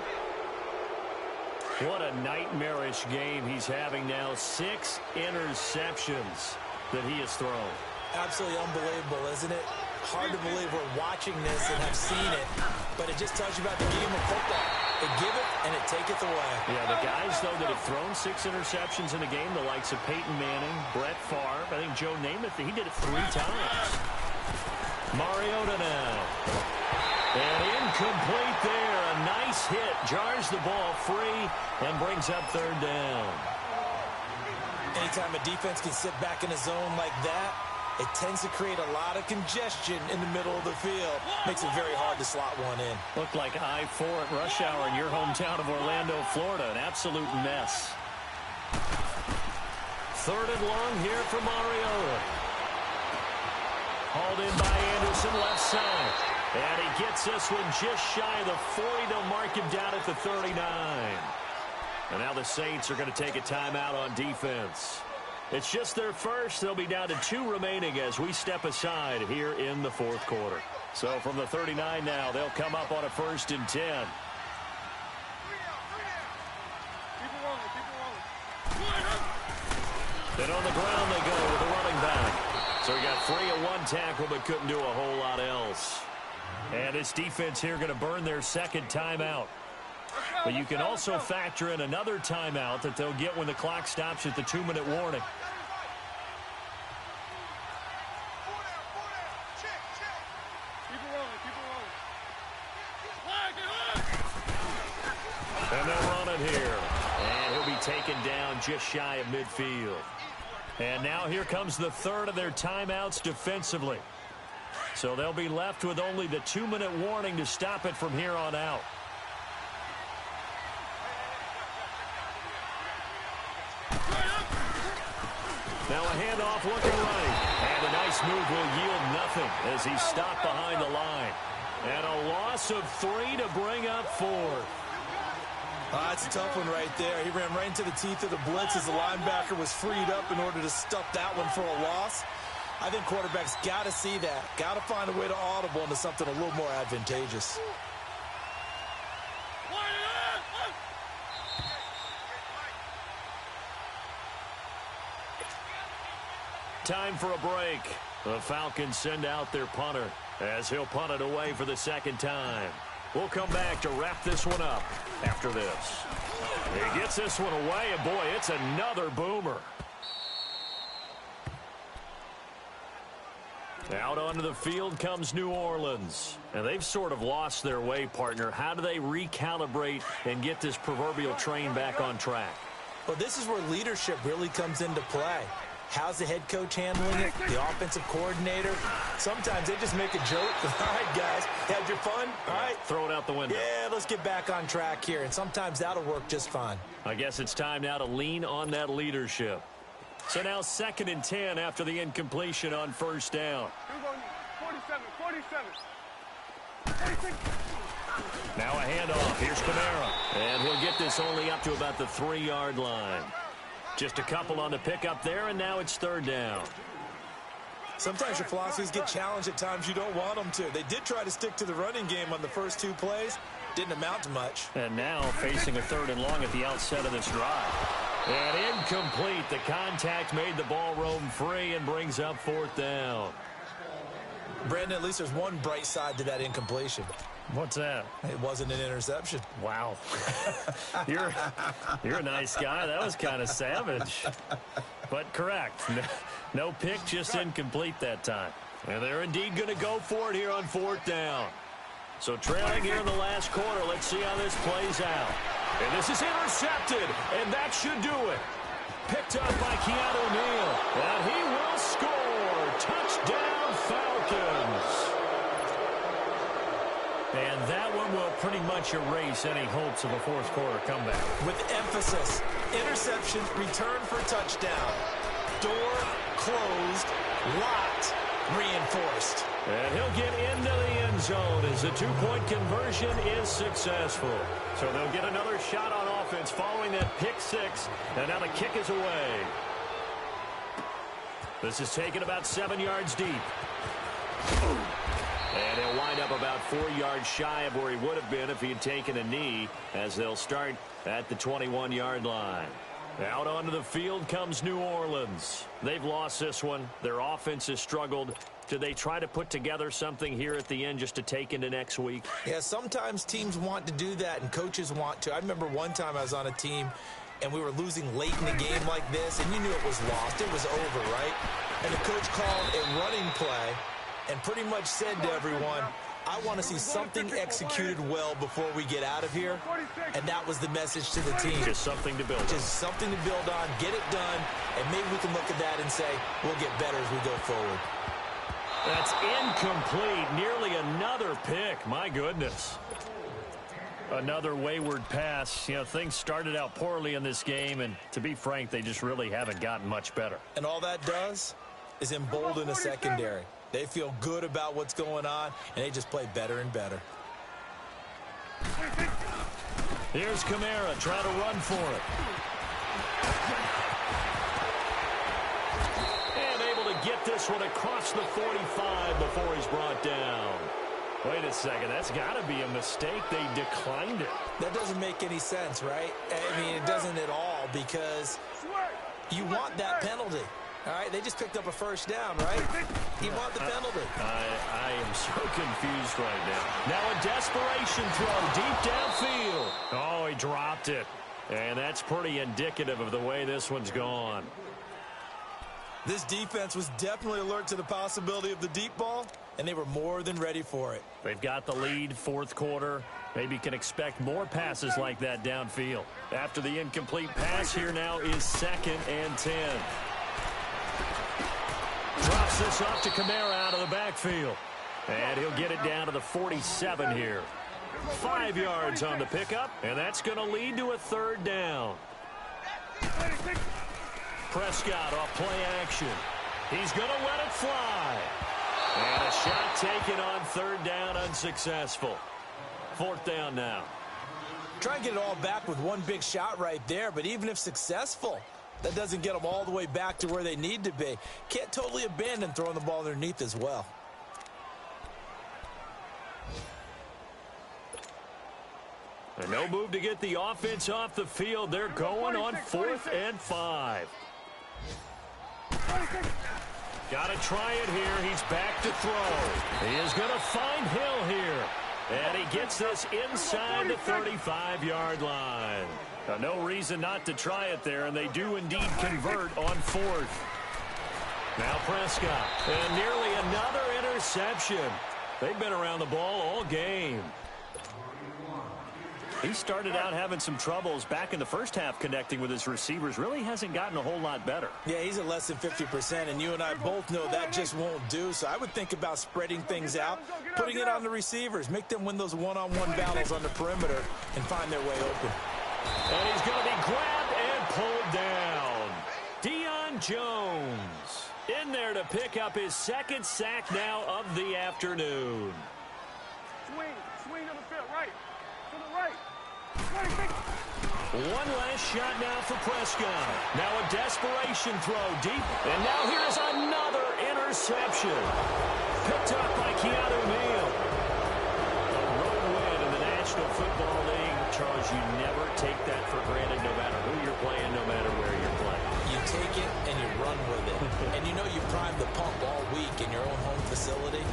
What a nightmarish game he's having now. 6 interceptions. that he has thrown. Absolutely unbelievable, isn't it? Hard to believe we're watching this and have seen it, but it just tells you about the game of football. It giveth and it taketh away. Yeah, the guys, though, that have thrown 6 interceptions in a game, the likes of Peyton Manning, Brett Favre, I think Joe Namath, he did it 3 times. Mariota now. And incomplete there. A nice hit. Jars the ball free and brings up 3rd down. Anytime a defense can sit back in a zone like that, it tends to create a lot of congestion in the middle of the field. Makes it very hard to slot one in. Looked like I-4 at rush hour in your hometown of Orlando, Florida. An absolute mess. 3rd and long here for Mariota. Hauled in by Anderson, left side. And he gets this one just shy of the 40. They'll mark him down at the 39. And now the Saints are going to take a timeout on defense. It's just their first. They'll be down to 2 remaining as we step aside here in the 4th quarter. So from the 39 now, they'll come up on a 1st and 10. Keep it rolling. Then on the ground they go with the running back. So he got free of 1 tackle but couldn't do a whole lot else. And this defense here going to burn their 2nd timeout. But you can also factor in another timeout that they'll get when the clock stops at the 2-minute warning. And they'll run it here. And he'll be taken down just shy of midfield. And now here comes the 3rd of their timeouts defensively. So they'll be left with only the 2-minute warning to stop it from here on out. Now a handoff looking right. And a nice move will yield nothing as he's stopped behind the line. And a loss of 3 to bring up 4. That's a tough one right there. He ran right into the teeth of the blitz as the linebacker was freed up in order to stuff that one for a loss. I think quarterbacks got to see that. Got to find a way to audible into something a little more advantageous. Time for a break. The Falcons send out their punter as he'll punt it away for the 2nd time. We'll come back to wrap this one up after this. He gets this one away, and boy, it's another boomer. Out onto the field comes New Orleans. And they've sort of lost their way, partner. How do they recalibrate and get this proverbial train back on track? Well, this is where leadership really comes into play. How's the head coach handling it? The offensive coordinator? Sometimes they just make a joke. All right, guys, had your fun? All right. Throw it out the window. Yeah, let's get back on track here. And sometimes that'll work just fine. I guess it's time now to lean on that leadership. So now 2nd and 10 after the incompletion on 1st down. 47. Now a handoff. Here's Kamara. And he'll get this only up to about the 3-yard line. Just a couple on the pickup there, and now it's 3rd down. Sometimes your philosophies get challenged at times you don't want them to. They did try to stick to the running game on the first 2 plays. Didn't amount to much. And now facing a 3rd and long at the outset of this drive. And incomplete. The contact made the ball roam free and brings up 4th down. Brandon, at least there's one bright side to that incompletion. What's that? It wasn't an interception. Wow. You're a nice guy. That was kind of savage. But correct. No pick, just incomplete that time. And they're indeed going to go for it here on 4th down. So trailing here in the last quarter. Let's see how this plays out. And this is intercepted. And that should do it. Picked up by Keanu Neal. And he will score. Touchdown, Falcons. And that one will pretty much erase any hopes of a 4th quarter comeback. With emphasis, interception, return for touchdown. Door closed, locked, reinforced. And he'll get into the end zone as the 2-point conversion is successful. So they'll get another shot on offense following that pick 6. And now the kick is away. This is taken about 7 yards deep. And he'll wind up about 4 yards shy of where he would have been if he had taken a knee, as they'll start at the 21-yard line. Out onto the field comes New Orleans. They've lost this one. Their offense has struggled. Do they try to put together something here at the end just to take into next week? Yeah, sometimes teams want to do that and coaches want to. I remember one time I was on a team and we were losing late in the game like this, and you knew it was lost. It was over, right? And the coach called a running play and pretty much said to everyone, I want to see something executed well before we get out of here. And that was the message to the team. Just something to build on. Just something to build on, get it done, and maybe we can look at that and say, we'll get better as we go forward. That's incomplete. Nearly another pick. My goodness. Another wayward pass. You know, things started out poorly in this game, and to be frank, they just really haven't gotten much better. And all that does is embolden a secondary. They feel good about what's going on, and they just play better and better. Here's Kamara trying to run for it. And able to get this one across the 45 before he's brought down. Wait a second, that's got to be a mistake. They declined it. That doesn't make any sense, right? I mean, it doesn't at all, because you want that penalty. All right, they just picked up a first down, right? You want the penalty. I am so confused right now. Now a desperation throw deep downfield. Oh, he dropped it. And that's pretty indicative of the way this one's gone. This defense was definitely alert to the possibility of the deep ball, and they were more than ready for it. They've got the lead, fourth quarter. Maybe can expect more passes like that downfield. After the incomplete pass, here now is 2nd and 10. Drops this off to Kamara out of the backfield. And he'll get it down to the 47 here. 5 yards on the pickup, and that's going to lead to a 3rd down. Prescott off play action. He's going to let it fly. And a shot taken on 3rd down, unsuccessful. 4th down now. Try and get it all back with one big shot right there, but even if successful, that doesn't get them all the way back to where they need to be. Can't totally abandon throwing the ball underneath as well. And no move to get the offense off the field. They're going on 4th and 5. Got to try it here. He's back to throw. He is going to find Hill here. And he gets this inside the 35-yard line. Now, no reason not to try it there, and they do indeed convert on 4th. Now Prescott. And nearly another interception. They've been around the ball all game. He started out having some troubles back in the first half connecting with his receivers. Really hasn't gotten a whole lot better. Yeah, he's at less than 50%, and you and I both know that just won't do. So I would think about spreading things out, putting it on the receivers, make them win those one-on-one battles on the perimeter and find their way open. And he's going to be grabbed and pulled down. Deion Jones in there to pick up his 2nd sack now of the afternoon. Swing to the field, right. To the right. One last shot now for Prescott. Now a desperation throw deep. And now here's another interception. Picked up by Keanu Neal. A road win in the National Football League. Charles, you never take that for granted no matter who you're playing, no matter where you're playing. You take it and you run with it. And you know you primed the pump all week in your own home facility.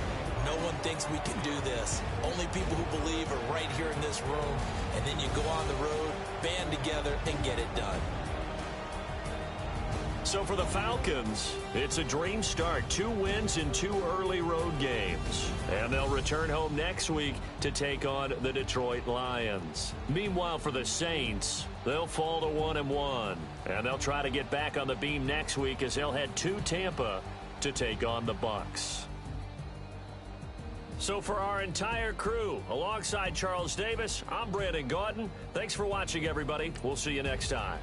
No one thinks we can do this. Only people who believe are right here in this room. And then you go on the road, band together, and get it done. So for the Falcons, it's a dream start. 2 wins in 2 early road games. And they'll return home next week to take on the Detroit Lions. Meanwhile, for the Saints, they'll fall to 1-1. And they'll try to get back on the beam next week as they'll head to Tampa to take on the Bucs. So for our entire crew, alongside Charles Davis, I'm Brandon Gautin. Thanks for watching, everybody. We'll see you next time.